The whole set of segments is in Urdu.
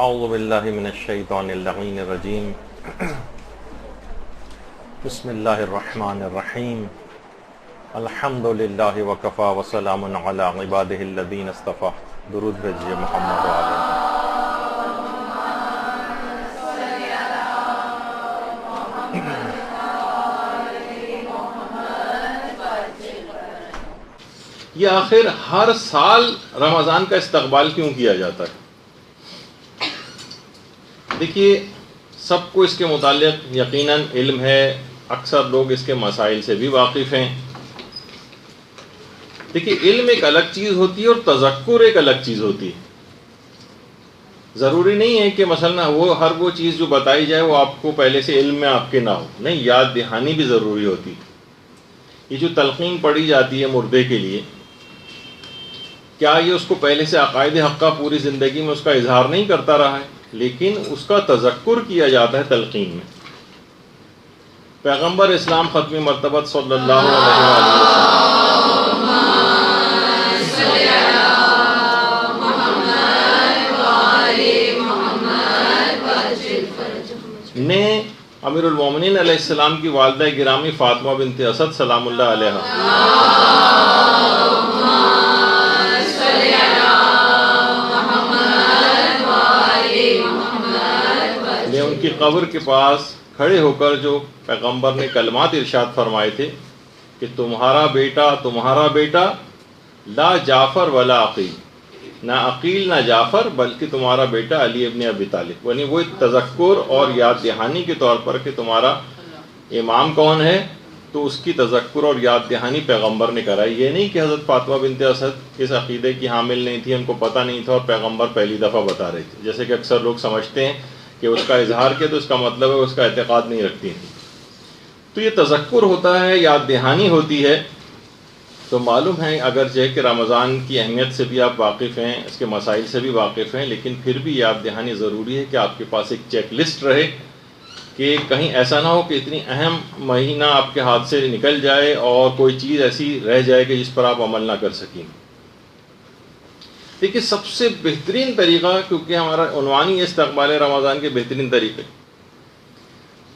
اعوذ باللہ من الشیطان اللعین الرجیم بسم اللہ الرحمن الرحیم الحمد للہ وکفا وسلام علی عبادہ الذین اصطفیٰ. درود بھیجیے محمد وعلیہ. یہ آخر ہر سال رمضان کا استقبال کیوں کیا جاتا ہے؟ دیکھیے، سب کو اس کے متعلق یقیناً علم ہے، اکثر لوگ اس کے مسائل سے بھی واقف ہیں. دیکھیے، علم ایک الگ چیز ہوتی ہے اور تذکر ایک الگ چیز ہوتی ہے. ضروری نہیں ہے کہ مثلا وہ چیز جو بتائی جائے وہ آپ کو پہلے سے علم میں آپ کے نہ ہو. نہیں، یاد دہانی بھی ضروری ہوتی ہے. یہ جو تلقین پڑھی جاتی ہے مردے کے لیے، کیا یہ اس کو پہلے سے عقائد حقہ پوری زندگی میں اس کا اظہار نہیں کرتا رہا ہے؟ لیکن اس کا تذکر کیا جاتا ہے تلقین میں. پیغمبر اسلام ختم مرتبت صلی اللہ علیہ وسلم نے امیر المومنین علیہ السلام کی والدہ گرامی فاطمہ بنت اسد سلام اللہ علیہ ان کی قبر کے پاس کھڑے ہو کر جو پیغمبر نے کلمات ارشاد فرمائے تھے کہ تمہارا بیٹا لا جعفر ولا عقیل، نہ عقیل نہ جعفر بلکہ تمہارا بیٹا علی ابن ابی طالب. یعنی وہ تذکر اور یاد دہانی کے طور پر کہ تمہارا امام کون ہے، تو اس کی تذکر اور یاد دہانی پیغمبر نے کرائی. یہ نہیں کہ حضرت فاطمہ بنت اسد اس عقیدے کی حامل نہیں تھی، ان کو پتہ نہیں تھا اور پیغمبر پہلی دفعہ بتا رہے تھے، جیسے کہ اکثر لوگ سمجھتے ہیں کہ اس کا اظہار کیا تو اس کا مطلب ہے اس کا اعتقاد نہیں رکھتی تھی. تو یہ تذکر ہوتا ہے، یاد دہانی ہوتی ہے. تو معلوم ہے اگرچہ کہ رمضان کی اہمیت سے بھی آپ واقف ہیں، اس کے مسائل سے بھی واقف ہیں، لیکن پھر بھی یاد دہانی ضروری ہے کہ آپ کے پاس ایک چیک لسٹ رہے کہ کہیں ایسا نہ ہو کہ اتنی اہم مہینہ آپ کے ہاتھ سے نکل جائے اور کوئی چیز ایسی رہ جائے کہ جس پر آپ عمل نہ کر سکیں. دیکھیے، سب سے بہترین طریقہ، کیونکہ ہمارا عنوان ہی استقبال رمضان کے بہترین طریقے،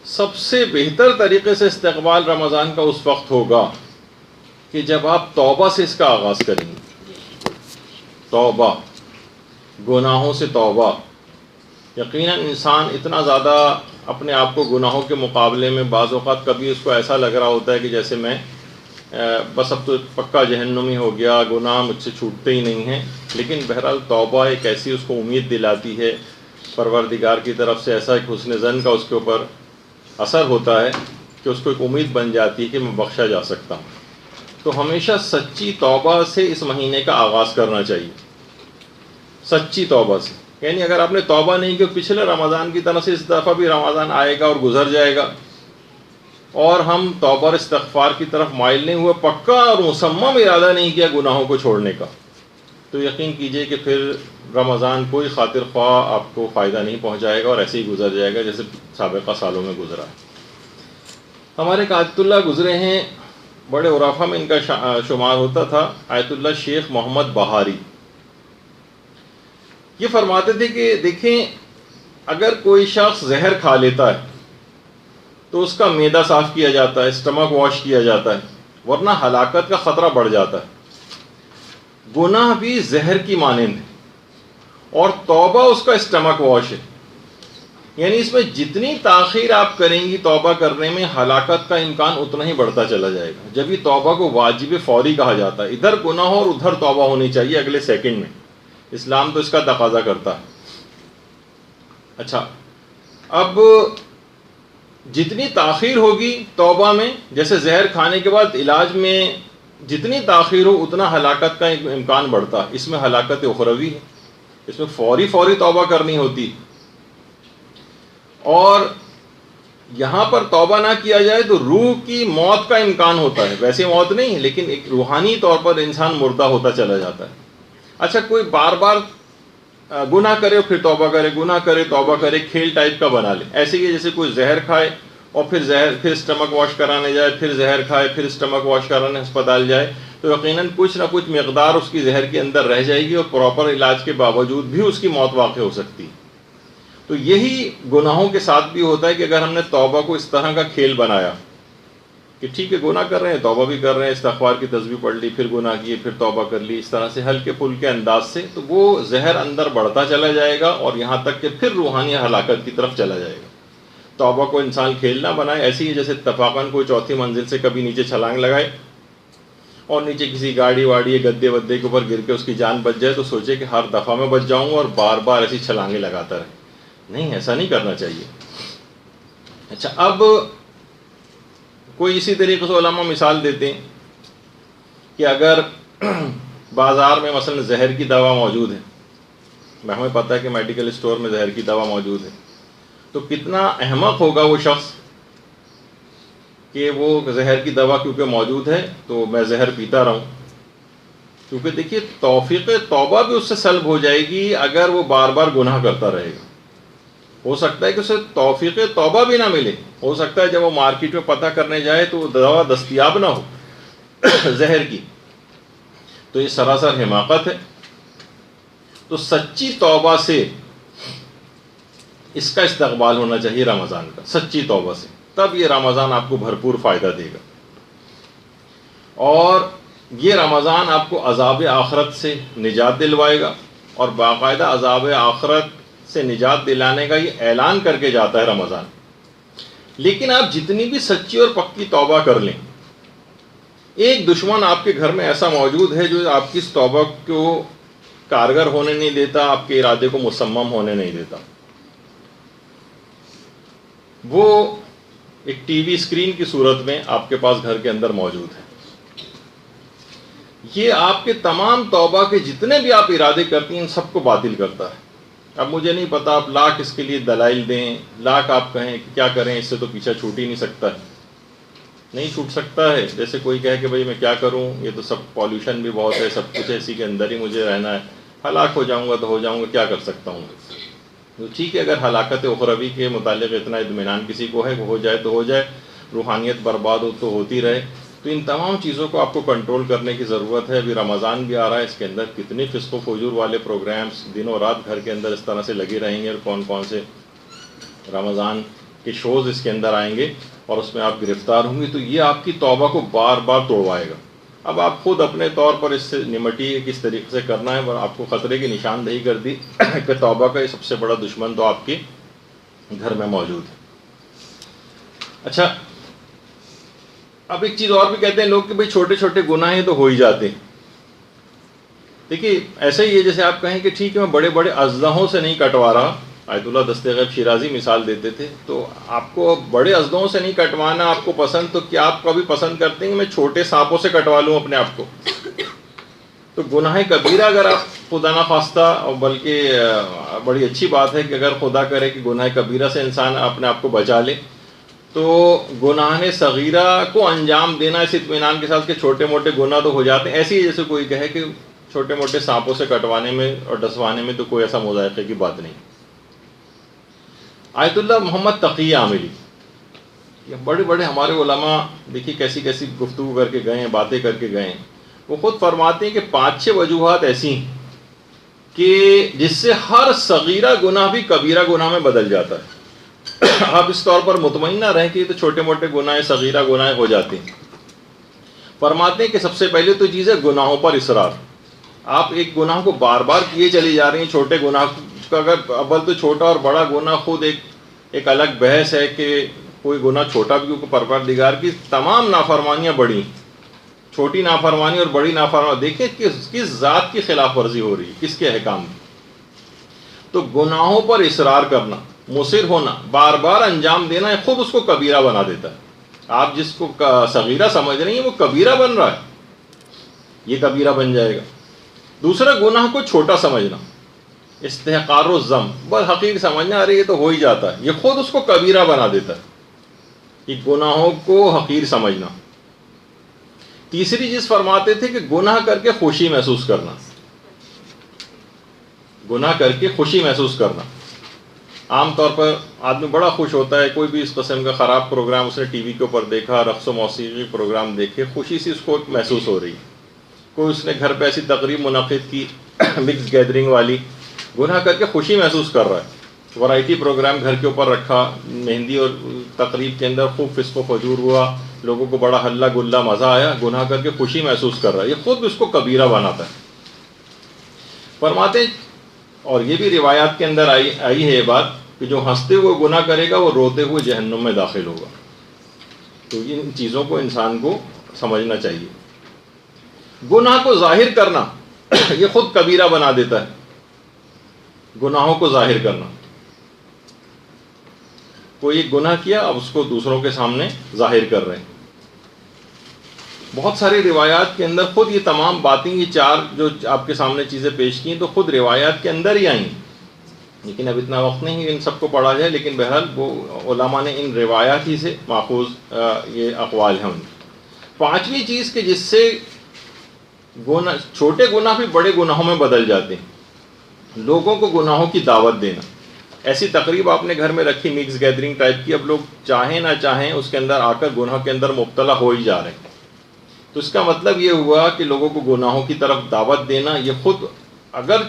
سب سے بہتر طریقے سے استقبال رمضان کا اس وقت ہوگا کہ جب آپ توبہ سے اس کا آغاز کریں گے. توبہ، گناہوں سے توبہ. یقیناً انسان اتنا زیادہ اپنے آپ کو گناہوں کے مقابلے میں بعض اوقات کبھی اس کو ایسا لگ رہا ہوتا ہے کہ جیسے میں بس اب تو پکا جہنمی ہو گیا، گناہ مجھ سے چھوٹتے ہی نہیں ہیں. لیکن بہرحال توبہ ایک ایسی اس کو امید دلاتی ہے پروردگار کی طرف سے، ایسا ایک حسن ظن کا اس کے اوپر اثر ہوتا ہے کہ اس کو ایک امید بن جاتی ہے کہ میں بخشا جا سکتا ہوں. تو ہمیشہ سچی توبہ سے اس مہینے کا آغاز کرنا چاہیے، سچی توبہ سے. یعنی اگر آپ نے توبہ نہیں کی، پچھلے رمضان کی طرح سے اس دفعہ بھی رمضان آئے گا اور گزر جائے گا اور ہم توبہ اور استغفار کی طرف مائل نہیں ہوئے، پکا اور مصمم ارادہ نہیں کیا گناہوں کو چھوڑنے کا، تو یقین کیجئے کہ پھر رمضان کوئی خاطر خواہ آپ کو فائدہ نہیں پہنچائے گا اور ایسے ہی گزر جائے گا جیسے سابقہ سالوں میں گزرا ہے. ہمارے ایک آیت اللہ گزرے ہیں، بڑے عرفا میں ان کا شمار ہوتا تھا، آیت اللہ شیخ محمد بہاری. یہ فرماتے تھے کہ دیکھیں، اگر کوئی شخص زہر کھا لیتا ہے تو اس کا معدہ صاف کیا جاتا ہے، اسٹمک واش کیا جاتا ہے، ورنہ ہلاکت کا خطرہ بڑھ جاتا ہے. گناہ بھی زہر کی مانند ہے اور توبہ اس کا اسٹمک واش ہے. یعنی اس میں جتنی تاخیر آپ کریں گی توبہ کرنے میں، ہلاکت کا امکان اتنا ہی بڑھتا چلا جائے گا. جب یہ توبہ کو واجب فوری کہا جاتا ہے، ادھر گناہ اور ادھر توبہ ہونی چاہیے اگلے سیکنڈ میں. اسلام تو اس کا تقاضا کرتا ہے. اچھا، اب جتنی تاخیر ہوگی توبہ میں، جیسے زہر کھانے کے بعد علاج میں جتنی تاخیر ہو اتنا ہلاکت کا امکان بڑھتا ہے. اس میں ہلاکت اخروی ہے، اس میں فوری توبہ کرنی ہوتی. اور یہاں پر توبہ نہ کیا جائے تو روح کی موت کا امکان ہوتا ہے. ویسے موت نہیں ہے لیکن ایک روحانی طور پر انسان مردہ ہوتا چلا جاتا ہے. اچھا، کوئی بار بار گناہ کرے اور پھر توبہ کرے، گناہ کرے توبہ کرے، کھیل ٹائپ کا بنا لے. ایسے ہی جیسے کوئی زہر کھائے اور پھر اسٹمک واش کرانے جائے، پھر زہر کھائے، پھر اسٹمک واش کرانے ہسپتال جائے، تو یقیناً کچھ نہ کچھ مقدار اس کی زہر کے اندر رہ جائے گی اور پراپر علاج کے باوجود بھی اس کی موت واقع ہو سکتی ہے. تو یہی گناہوں کے ساتھ بھی ہوتا ہے کہ اگر ہم نے توبہ کو اس طرح کا کھیل بنایا کہ ٹھیک ہے گناہ کر رہے ہیں، توبہ بھی کر رہے ہیں، استغفار کی تسبیح پڑھ لی، پھر گناہ کیے، پھر توبہ کر لی، اس طرح سے ہلکے پھلکے انداز سے، تو وہ زہر اندر بڑھتا چلا جائے گا اور یہاں تک کہ پھر روحانی ہلاکت کی طرف چلا جائے گا۔ توبہ کو انسان کھیل نہ بنائے، ایسی ہی جیسے اتفاقاً کوئی چوتھی منزل سے کبھی نیچے چھلانگ لگائے اور نیچے کسی گاڑی واڑی یا گدے ودے کے اوپر گر کے اس کی جان بچ جائے تو سوچے کہ ہر دفعہ میں بچ جاؤں گا اور بار بار ایسی چھلانگیں لگاتا رہے۔ نہیں، ایسا نہیں کرنا چاہیے۔ اچھا، اب کوئی اسی طریقے سے علماء مثال دیتے ہیں کہ اگر بازار میں مثلا زہر کی دوا موجود ہے، ہمیں پتہ ہے کہ میڈیکل اسٹور میں زہر کی دوا موجود ہے، تو کتنا احمق ہوگا وہ شخص کہ وہ زہر کی دوا کیونکہ موجود ہے تو میں زہر پیتا رہوں، کیونکہ دیکھیے توفیق توبہ بھی اس سے سلب ہو جائے گی اگر وہ بار بار گناہ کرتا رہے گا۔ ہو سکتا ہے کہ اسے توفیق توبہ بھی نہ ملے، ہو سکتا ہے جب وہ مارکیٹ میں پتہ کرنے جائے تو وہ دوا دستیاب نہ ہو زہر کی، تو یہ سراسر حماقت ہے۔ تو سچی توبہ سے اس کا استقبال ہونا چاہیے رمضان کا، سچی توبہ سے، تب یہ رمضان آپ کو بھرپور فائدہ دے گا، اور یہ رمضان آپ کو عذاب آخرت سے نجات دلوائے گا، اور باقاعدہ عذاب آخرت سے نجات دلانے کا یہ اعلان کر کے جاتا ہے رمضان۔ لیکن آپ جتنی بھی سچی اور پکی توبہ کر لیں، ایک دشمن آپ کے گھر میں ایسا موجود ہے جو آپ کی اس توبہ کو کارگر ہونے نہیں دیتا، آپ کے ارادے کو مسمم ہونے نہیں دیتا۔ وہ ایک ٹی وی اسکرین کی صورت میں آپ کے پاس گھر کے اندر موجود ہے۔ یہ آپ کے تمام توبہ کے جتنے بھی آپ ارادے کرتی ہیں ان سب کو باطل کرتا ہے۔ اب مجھے نہیں پتا آپ لاکھ اس کے لیے دلائل دیں، لاکھ آپ کہیں کہ کیا کریں، اس سے تو پیچھا چھوٹ ہی نہیں سکتا ہے، نہیں چھوٹ سکتا ہے۔ جیسے کوئی کہے کہ بھئی میں کیا کروں، یہ تو سب پالیوشن بھی بہت ہے، سب کچھ اسی کے اندر ہی مجھے رہنا ہے، ہلاک ہو جاؤں گا تو ہو جاؤں گا، کیا کر سکتا ہوں۔ تو ٹھیک ہے، اگر ہلاکت اخروی کے متعلق اتنا اطمینان کسی کو ہے کہ ہو جائے تو ہو جائے، روحانیت برباد ہو تو ہوتی رہے، تو ان تمام چیزوں کو آپ کو کنٹرول کرنے کی ضرورت ہے۔ ابھی رمضان بھی آ رہا ہے، اس کے اندر کتنے فسق و فجور والے پروگرامز دنوں رات گھر کے اندر اس طرح سے لگے رہیں گے، اور کون کون سے رمضان کے شوز اس کے اندر آئیں گے اور اس میں آپ گرفتار ہوں گے، تو یہ آپ کی توبہ کو بار بار توڑوائے گا۔ اب آپ خود اپنے طور پر اس سے نمٹیے کس طریقے سے کرنا ہے، اور آپ کو خطرے کی نشاندہی کر دی کہ توبہ کا یہ سب سے بڑا دشمن تو آپ کے گھر میں موجود ہے۔ اچھا، اب ایک چیز اور بھی کہتے ہیں لوگ کہ بھئی چھوٹے چھوٹے گناہ ہیں تو ہو ہی جاتے ہیں۔ دیکھیے ایسے ہی ہے جیسے آپ کہیں کہ ٹھیک ہے میں بڑے بڑے اژدہوں سے نہیں کٹوا رہا، آیت اللہ دست غیب شیرازی مثال دیتے تھے، تو آپ کو بڑے اژدہوں سے نہیں کٹوانا آپ کو پسند، تو کیا آپ کبھی پسند کرتے ہیں کہ میں چھوٹے سانپوں سے کٹوا لوں اپنے آپ کو؟ تو گناہ کبیرہ اگر آپ خدا نخواستہ، اور بلکہ بڑی اچھی بات ہے کہ اگر خدا کرے کہ گناہ کبیرہ سے انسان اپنے آپ کو بچا لے، تو گناہ صغیرہ کو انجام دینا اس اطمینان کے ساتھ کہ چھوٹے موٹے گناہ تو ہو جاتے ہیں، ایسے ہی جیسے کوئی کہے کہ چھوٹے موٹے سانپوں سے کٹوانے میں اور ڈسوانے میں تو کوئی ایسا مذائقے کی بات نہیں۔ آیت اللہ محمد تقی عاملی، یہ بڑے بڑے ہمارے علماء دیکھیے کیسی کیسی گفتگو کر کے گئے ہیں، باتیں کر کے گئے ہیں، وہ خود فرماتے ہیں کہ 5-6 وجوہات ایسی ہیں کہ جس سے ہر صغیرہ گناہ بھی کبیرہ گناہ میں بدل جاتا ہے۔ آپ اس طور پر مطمئن نہ رہیں کہ یہ تو چھوٹے موٹے گناہ صغیرہ گناہ ہو جاتے ہیں۔ فرماتے ہیں کہ سب سے پہلے تو چیز ہے گناہوں پر اصرار۔ آپ ایک گناہ کو بار بار کیے چلی جا رہی ہیں، چھوٹے گناہ کا اگر اول تو چھوٹا اور بڑا گناہ خود ایک الگ بحث ہے کہ کوئی گناہ چھوٹا بھی کیونکہ پروردگار کی تمام نافرمانیاں بڑی، چھوٹی نافرمانی اور بڑی نافرمانی دیکھیں کس ذات کی خلاف ورزی ہو رہی ہے، کس کے احکام کی۔ تو گناہوں پر اصرار کرنا، مصر ہونا، بار بار انجام دینا، خود اس کو کبیرہ بنا دیتا ہے۔ آپ جس کو صغیرہ سمجھ رہی ہیں وہ کبیرہ بن رہا ہے، یہ کبیرہ بن جائے گا۔ دوسرا گناہ کو چھوٹا سمجھنا، استحقار الذنب، بس حقیق سمجھنا، ارے یہ تو ہو ہی جاتا ہے، یہ خود اس کو کبیرہ بنا دیتا ہے، یہ گناہوں کو حقیر سمجھنا۔ تیسری چیز فرماتے تھے کہ گناہ کر کے خوشی محسوس کرنا، گناہ کر کے خوشی محسوس کرنا۔ عام طور پر آدمی بڑا خوش ہوتا ہے، کوئی بھی اس قسم کا خراب پروگرام اس نے ٹی وی کے اوپر دیکھا، رقص و موسیقی پروگرام دیکھے، خوشی سے اس کو محسوس ہو رہی ہے۔ کوئی اس نے گھر پہ ایسی تقریب منعقد کی مکس گیدرنگ والی، گناہ کر کے خوشی محسوس کر رہا ہے۔ ورائٹی پروگرام گھر کے اوپر رکھا، مہندی اور تقریب کے اندر خوب فسق و فجور ہوا، لوگوں کو بڑا ہلہ گلا مزہ آیا، گناہ کر کے خوشی محسوس کر رہا ہے، یہ خود اس کو کبیرہ بناتا ہے۔ فرماتے ہیں، اور یہ بھی روایات کے اندر آئی ہے یہ بات کہ جو ہنستے ہوئے گناہ کرے گا وہ روتے ہوئے جہنم میں داخل ہوگا۔ تو ان چیزوں کو انسان کو سمجھنا چاہیے۔ گناہ کو ظاہر کرنا یہ خود کبیرہ بنا دیتا ہے، گناہوں کو ظاہر کرنا۔ کوئی ایک گناہ کیا، اب اس کو دوسروں کے سامنے ظاہر کر رہے ہیں۔ بہت ساری روایات کے اندر خود یہ تمام باتیں، یہ چار جو آپ کے سامنے چیزیں پیش کی ہیں، تو خود روایات کے اندر ہی آئیں، لیکن اب اتنا وقت نہیں کہ ان سب کو پڑھا جائے، لیکن بہرحال وہ علماء نے ان روایات ہی سے ماخوذ یہ اقوال ہیں ان۔ پانچویں چیز کہ جس سے گناہ، چھوٹے گناہ بھی بڑے گناہوں میں بدل جاتے ہیں، لوگوں کو گناہوں کی دعوت دینا۔ ایسی تقریب آپ نے گھر میں رکھی، مکس گیدرنگ ٹائپ کی، اب لوگ چاہیں نہ چاہیں اس کے اندر آ کر گناہ کے اندر مبتلا ہو ہی جا رہے ہیں۔ تو اس کا مطلب یہ ہوا کہ لوگوں کو گناہوں کی طرف دعوت دینا، یہ خود اگر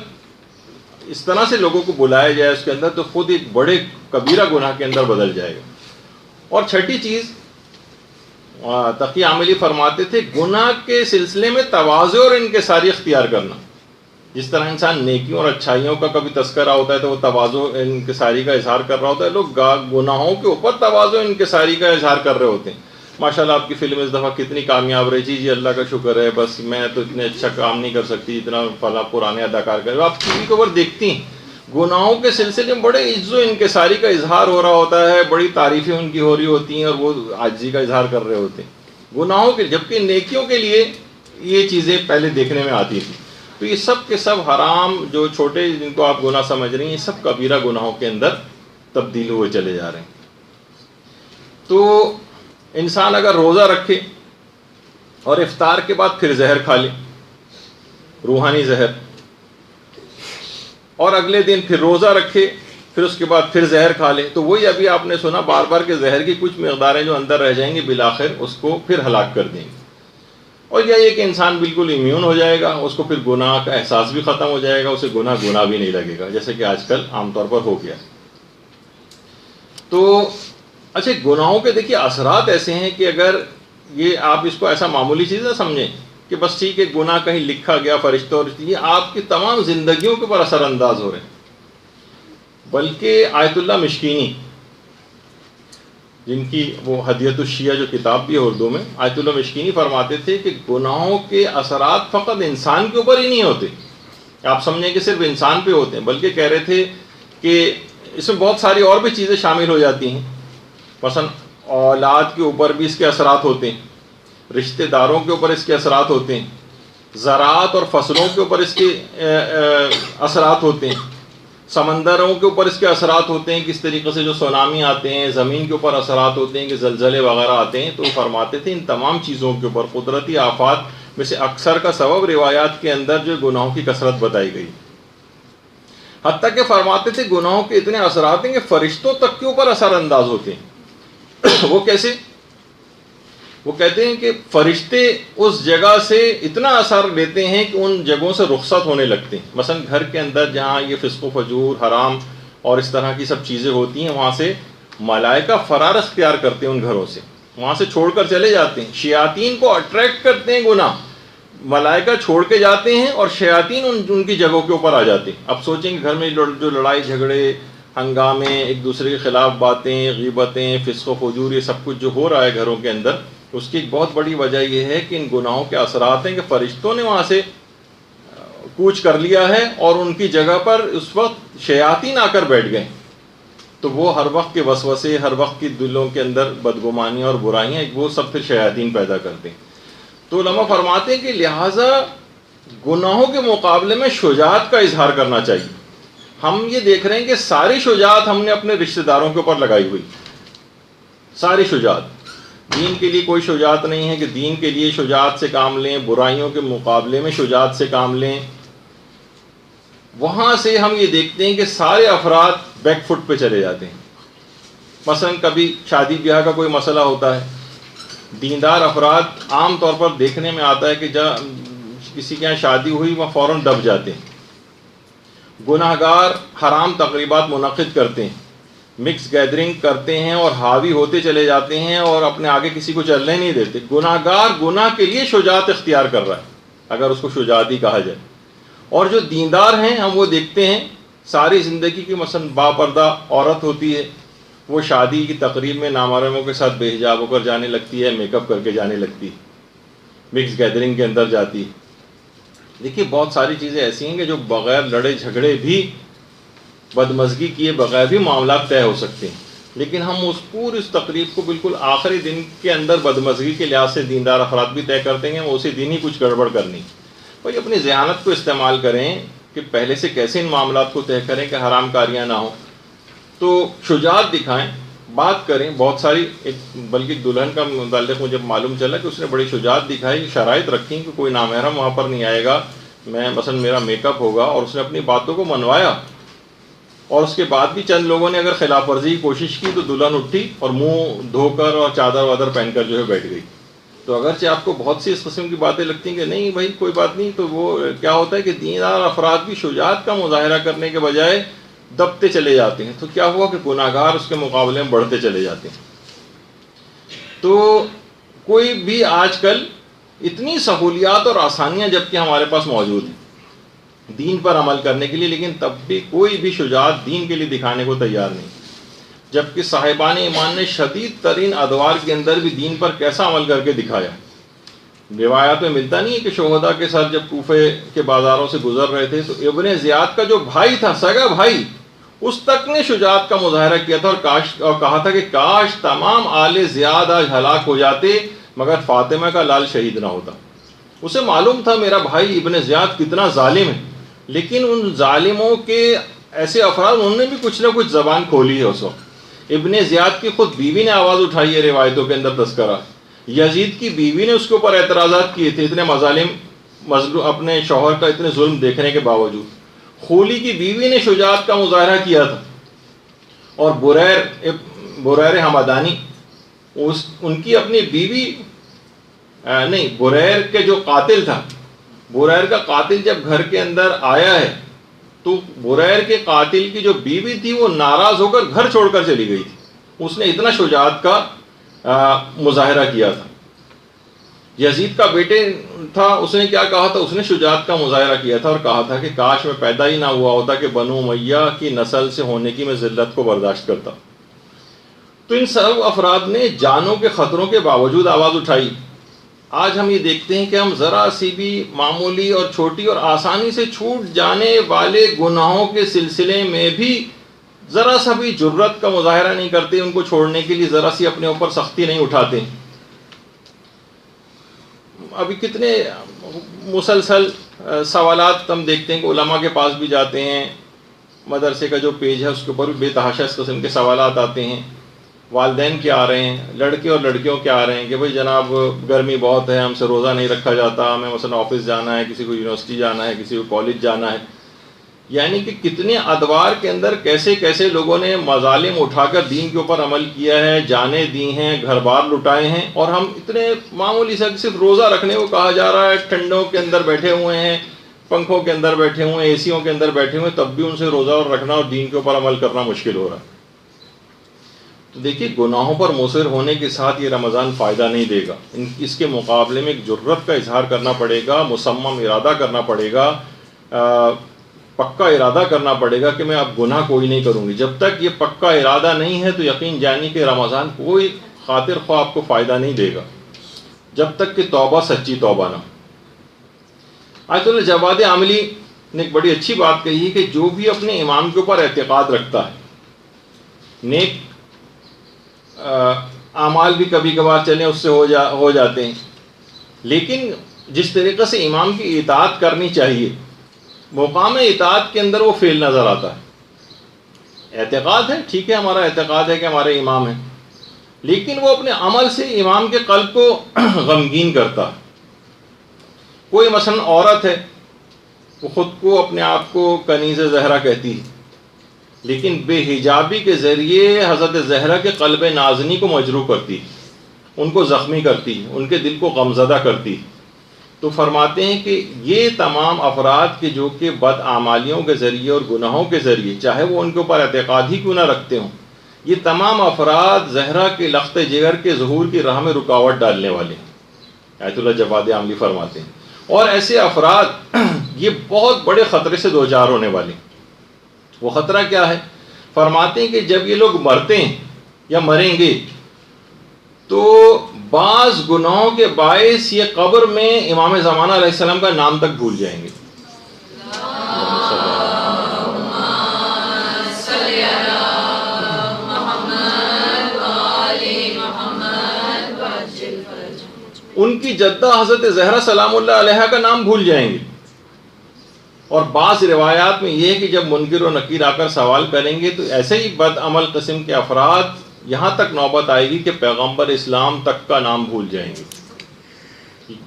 اس طرح سے لوگوں کو بلایا جائے اس کے اندر، تو خود ایک بڑے کبیرہ گناہ کے اندر بدل جائے گا۔ اور چھٹی چیز، تقی عاملی فرماتے تھے، گناہ کے سلسلے میں تواضع اور انکساری اختیار کرنا۔ جس طرح انسان نیکیوں اور اچھائیوں کا کبھی تذکرہ ہوتا ہے تو وہ تواضع انکساری کا اظہار کر رہا ہوتا ہے، لوگ گناہوں کے اوپر تواضع انکساری کا اظہار کر رہے ہوتے ہیں۔ ماشاءاللہ آپ کی فلم اس دفعہ کتنی کامیاب رہی، جی اللہ کا شکر ہے، بس میں تو اتنے اچھا کام نہیں کر سکتی اتنا فلاں پرانے اداکار کر، آپ ٹی وی کے اوپر دیکھتی ہیں، گناہوں کے سلسلے میں بڑے عجز و انکساری کا اظہار ہو رہا ہوتا ہے، بڑی تعریفیں ان کی ہو رہی ہوتی ہیں اور وہ عاجزی کا اظہار کر رہے ہوتے ہیں گناہوں کے، جبکہ نیکیوں کے لیے یہ چیزیں پہلے دیکھنے میں آتی تھیں۔ تو یہ سب کے سب حرام، جو چھوٹے جن کو آپ گناہ سمجھ رہی ہیں، یہ سب کبیرہ گناہوں کے اندر تبدیل ہوئے چلے جا رہے ہیں۔ تو انسان اگر روزہ رکھے اور افطار کے بعد پھر زہر کھا لے، روحانی زہر، اور اگلے دن پھر روزہ رکھے، پھر اس کے بعد پھر زہر کھا لے، تو وہی ابھی آپ نے سنا بار بار کہ زہر کی کچھ مقداریں جو اندر رہ جائیں گی بالآخر اس کو پھر ہلاک کر دیں گے۔ اور یہ کہ انسان بالکل امیون ہو جائے گا، اس کو پھر گناہ کا احساس بھی ختم ہو جائے گا، اسے گناہ بھی نہیں لگے گا، جیسے کہ آج کل عام طور پر ہو گیا۔ تو اچھا، گناہوں کے دیکھیے اثرات ایسے ہیں کہ اگر یہ آپ اس کو ایسا معمولی چیز نہ سمجھیں کہ بس ٹھیک ہے گناہ کہیں لکھا گیا فرشتوں، اور یہ آپ کی تمام زندگیوں کے اوپر اثر انداز ہو رہے ہیں۔ بلکہ آیت اللہ مشکینی، جن کی وہ ہدیت الشیعہ جو کتاب بھی ہے اردو میں، آیت اللہ مشکینی فرماتے تھے کہ گناہوں کے اثرات فقط انسان کے اوپر ہی نہیں ہوتے، آپ سمجھیں کہ صرف انسان پہ ہوتے ہیں، بلکہ کہہ رہے تھے کہ اس میں بہت ساری اور بھی چیزیں شامل ہو جاتی ہیں۔ مثلا اولاد کے اوپر بھی اس کے اثرات ہوتے ہیں، رشتہ داروں کے اوپر اس کے اثرات ہوتے ہیں، زراعت اور فصلوں کے اوپر اس کے اثرات ہوتے ہیں، سمندروں کے اوپر اس کے اثرات ہوتے ہیں، کس طریقے سے جو سونامی آتے ہیں، زمین کے اوپر اثرات ہوتے ہیں کہ زلزلے وغیرہ آتے ہیں۔ تو فرماتے تھے ان تمام چیزوں کے اوپر قدرتی آفات میں سے اکثر کا سبب روایات کے اندر جو گناہوں کی کثرت بتائی گئی، حتیٰ کہ فرماتے تھے گناہوں کے اتنے اثرات ہیں کہ فرشتوں تک کے اوپر اثر انداز ہوتے ہیں۔ وہ کیسے؟ وہ کہتے ہیں کہ فرشتے اس جگہ سے اتنا اثر لیتے ہیں کہ ان جگہوں سے رخصت ہونے لگتے ہیں۔ مثلا گھر کے اندر جہاں یہ فسق و فجور، حرام اور اس طرح کی سب چیزیں ہوتی ہیں، وہاں سے ملائکہ فرار اختیار کرتے ہیں، ان گھروں سے وہاں سے چھوڑ کر چلے جاتے ہیں۔ شیاطین کو اٹریکٹ کرتے ہیں گناہ، ملائکہ چھوڑ کے جاتے ہیں اور شیاطین ان کی جگہوں کے اوپر آ جاتے ہیں۔ اب سوچیں کہ گھر میں جو لڑائی جھگڑے، ہنگامے، ایک دوسرے کے خلاف باتیں، غیبتیں، فسق و فجور، یہ سب کچھ جو ہو رہا ہے گھروں کے اندر، اس کی ایک بہت بڑی وجہ یہ ہے کہ ان گناہوں کے اثرات ہیں کہ فرشتوں نے وہاں سے کوچ کر لیا ہے اور ان کی جگہ پر اس وقت شیاطین آ کر بیٹھ گئے، تو وہ ہر وقت کے وسوسے، ہر وقت کی دلوں کے اندر بدگمانیاں اور برائیاں، وہ سب پھر شیاطین پیدا کرتے ہیں۔ تو علماء فرماتے ہیں کہ لہٰذا گناہوں کے مقابلے میں شجاعت کا اظہار کرنا چاہیے۔ ہم یہ دیکھ رہے ہیں کہ ساری شجاعت ہم نے اپنے رشتہ داروں کے اوپر لگائی ہوئی، ساری شجاعت۔ دین کے لیے کوئی شجاعت نہیں ہے کہ دین کے لیے شجاعت سے کام لیں، برائیوں کے مقابلے میں شجاعت سے کام لیں۔ وہاں سے ہم یہ دیکھتے ہیں کہ سارے افراد بیک فٹ پہ چلے جاتے ہیں۔ مثلا کبھی شادی بیاہ کا کوئی مسئلہ ہوتا ہے، دیندار افراد عام طور پر دیکھنے میں آتا ہے کہ جب کسی کے یہاں شادی ہوئی وہ فوراً دب جاتے ہیں، گناہ گار حرام تقریبات منعقد کرتے ہیں، مکس گیدرنگ کرتے ہیں اور حاوی ہوتے چلے جاتے ہیں اور اپنے آگے کسی کو چلنے نہیں دیتے. گناہ گار گناہ کے لیے شجاعت اختیار کر رہا ہے، اگر اس کو شجاعت ہی کہا جائے. اور جو دیندار ہیں ہم وہ دیکھتے ہیں ساری زندگی کی مثلا باپردہ عورت ہوتی ہے، وہ شادی کی تقریب میں نامحرموں کے ساتھ بے حجاب ہو کر جانے لگتی ہے، میک اپ کر کے جانے لگتی ہے، مکس گیدرنگ کے اندر جاتی ہے. دیکھیے بہت ساری چیزیں ایسی ہیں کہ جو بغیر لڑے جھگڑے بھی، بدمزگی کیے بغیر بھی معاملات طے ہو سکتے ہیں. لیکن ہم اس تقریب کو بالکل آخری دن کے اندر بدمزگی کے لحاظ سے دیندار افراد بھی طے کر دیں گے، وہ اسی دن ہی کچھ گڑبڑ کرنی. بھائی اپنی ذہانت کو استعمال کریں کہ پہلے سے کیسے ان معاملات کو طے کریں کہ حرام کاریاں نہ ہوں. تو شجاعت دکھائیں، بات کریں. بہت ساری بلکہ دلہن کا متعلق مجھے معلوم چلا کہ اس نے بڑی شجاعت دکھائی، شرائط رکھیں کہ کوئی نامحرم وہاں پر نہیں آئے گا، میں مثلا میرا میک اپ ہوگا، اور اس نے اپنی باتوں کو منوایا. اور اس کے بعد بھی چند لوگوں نے اگر خلاف ورزی کی کوشش کی تو دلہن اٹھی اور منہ دھو کر اور چادر وادر پہن کر جو ہے بیٹھ گئی. تو اگرچہ آپ کو بہت سی اس قسم کی باتیں لگتی ہیں کہ نہیں بھائی کوئی بات نہیں، تو وہ کیا ہوتا ہے کہ دیندار افراد بھی شجاعت کا مظاہرہ کرنے کے بجائے دبتے چلے جاتے ہیں. تو کیا ہوا کہ گناہ گار اس کے مقابلے میں بڑھتے چلے جاتے ہیں. تو کوئی بھی آج کل اتنی سہولیات اور آسانیاں جبکہ ہمارے پاس موجود ہیں دین پر عمل کرنے کے لیے، لیکن تب بھی کوئی بھی شجاعت دین کے لیے دکھانے کو تیار نہیں. جبکہ صاحبان ایمان نے شدید ترین ادوار کے اندر بھی دین پر کیسا عمل کر کے دکھایا. روایات میں ملتا نہیں ہے کہ شہداء کے ساتھ جب کوفے کے بازاروں سے گزر رہے تھے تو ابن زیاد کا جو بھائی تھا، سگا بھائی، اس تک نے شجاعت کا مظاہرہ کیا تھا اور کہا تھا کہ کاش تمام آل زیاد آج ہلاک ہو جاتے مگر فاطمہ کا لال شہید نہ ہوتا. اسے معلوم تھا میرا بھائی ابن زیاد کتنا ظالم ہے، لیکن ان ظالموں کے ایسے افراد انہوں نے بھی کچھ نہ کچھ زبان کھولی ہے. اس وقت ابن زیاد کی خود بیوی نے آواز اٹھائی ہے، روایتوں کے اندر تذکرہ. یزید کی بیوی نے اس کے اوپر اعتراضات کیے تھے، اتنے مظلوم اپنے شوہر کا اتنے ظلم دیکھنے کے باوجود. خولی کی بیوی نے شجاعت کا مظاہرہ کیا تھا. اور بریر حمدانی، ان کی اپنی بیوی نہیں، بریر کے جو قاتل تھا، بریر کا قاتل جب گھر کے اندر آیا ہے تو بریر کے قاتل کی جو بیوی تھی وہ ناراض ہو کر گھر چھوڑ کر چلی گئی تھی. اس نے اتنا شجاعت کا مظاہرہ کیا تھا. یزید کا بیٹے تھا، اس نے کیا کہا تھا؟ اس نے شجاعت کا مظاہرہ کیا تھا اور کہا تھا کہ کاش میں پیدا ہی نہ ہوا ہوتا کہ بنو امیہ کی نسل سے ہونے کی میں ذلت کو برداشت کرتا. تو ان سب افراد نے جانوں کے خطروں کے باوجود آواز اٹھائی. آج ہم یہ دیکھتے ہیں کہ ہم ذرا سی بھی معمولی اور چھوٹی اور آسانی سے چھوٹ جانے والے گناہوں کے سلسلے میں بھی ذرا سا بھی جرت کا مظاہرہ نہیں کرتے، ان کو چھوڑنے کے لیے ذرا سی اپنے اوپر سختی نہیں اٹھاتے. ابھی کتنے مسلسل سوالات ہم دیکھتے ہیں کہ علماء کے پاس بھی جاتے ہیں، مدرسے کا جو پیج ہے اس کے اوپر بھی بے تحاشا اس قسم کے سوالات آتے ہیں. والدین کیا آ رہے ہیں، لڑکے اور لڑکیوں کیا آ رہے ہیں کہ بھئی جناب گرمی بہت ہے، ہم سے روزہ نہیں رکھا جاتا، ہمیں مثلا آفس جانا ہے، کسی کو یونیورسٹی جانا ہے، کسی کو کالج جانا ہے. یعنی کہ کتنے ادوار کے اندر کیسے کیسے لوگوں نے مظالم اٹھا کر دین کے اوپر عمل کیا ہے، جانیں دی ہیں، گھر بار لٹائے ہیں، اور ہم اتنے معمولی سے صرف روزہ رکھنے کو کہا جا رہا ہے، ٹھنڈوں کے اندر بیٹھے ہوئے ہیں، پنکھوں کے اندر بیٹھے ہوئے ہیں، اے سیوں کے اندر بیٹھے ہوئے ہیں، تب بھی ان سے روزہ اور رکھنا اور دین کے اوپر عمل کرنا مشکل ہو رہا ہے. تو دیکھیے گناہوں پر مصر ہونے کے ساتھ یہ رمضان فائدہ نہیں دے گا. اس کے مقابلے میں ایک جرت کا اظہار کرنا پڑے گا، مصمم ارادہ کرنا پڑے گا، پکا ارادہ کرنا پڑے گا کہ میں اب گناہ کوئی نہیں کروں گی. جب تک یہ پکا ارادہ نہیں ہے تو یقین جانی کہ رمضان کوئی خاطر خواہ آپ کو فائدہ نہیں دے گا جب تک کہ توبہ سچی توبہ نہ. آیت اللہ جواد عاملی نے ایک بڑی اچھی بات کہی ہے کہ جو بھی اپنے امام کے اوپر اعتقاد رکھتا ہے، نیک اعمال بھی کبھی کبھار چلیں اس سے ہو جاتے ہیں، لیکن جس طریقے سے امام کی اطاعت کرنی چاہیے مقام اطاعت کے اندر وہ فیل نظر آتا ہے. اعتقاد ہے، ٹھیک ہے، ہمارا اعتقاد ہے کہ ہمارے امام ہیں، لیکن وہ اپنے عمل سے امام کے قلب کو غمگین کرتا ہے. کوئی مثلا عورت ہے، وہ خود کو اپنے آپ کو کنیز زہرا کہتی ہے، لیکن بے حجابی کے ذریعے حضرت زہرا کے قلب نازنی کو مجروح کرتی ہے، ان کو زخمی کرتی ہے، ان کے دل کو غمزدہ کرتی ہے. تو فرماتے ہیں کہ یہ تمام افراد کے جو کہ بدعمالیوں کے ذریعے اور گناہوں کے ذریعے چاہے وہ ان کے اوپر اعتقاد ہی کیوں نہ رکھتے ہوں، یہ تمام افراد زہرا کے لخت جگر کے ظہور کی راہ میں رکاوٹ ڈالنے والے ہیں، آیت اللہ جواد عاملی فرماتے ہیں۔ اور ایسے افراد یہ بہت بڑے خطرے سے دوچار ہونے والے ہیں۔ وہ خطرہ کیا ہے؟ فرماتے ہیں کہ جب یہ لوگ مرتے ہیں یا مریں گے تو بعض گناہوں کے باعث یہ قبر میں امام زمانہ علیہ السلام کا نام تک بھول جائیں گے۔ ان کی جدہ حضرت زہرا سلام اللہ علیہا کا نام بھول جائیں گے۔ اور بعض روایات میں یہ ہے کہ جب منکر و نکیر آ کر سوال کریں گے تو ایسے ہی بد عمل قسم کے افراد یہاں تک نوبت آئے گی کہ پیغمبر اسلام تک کا نام بھول جائیں گے۔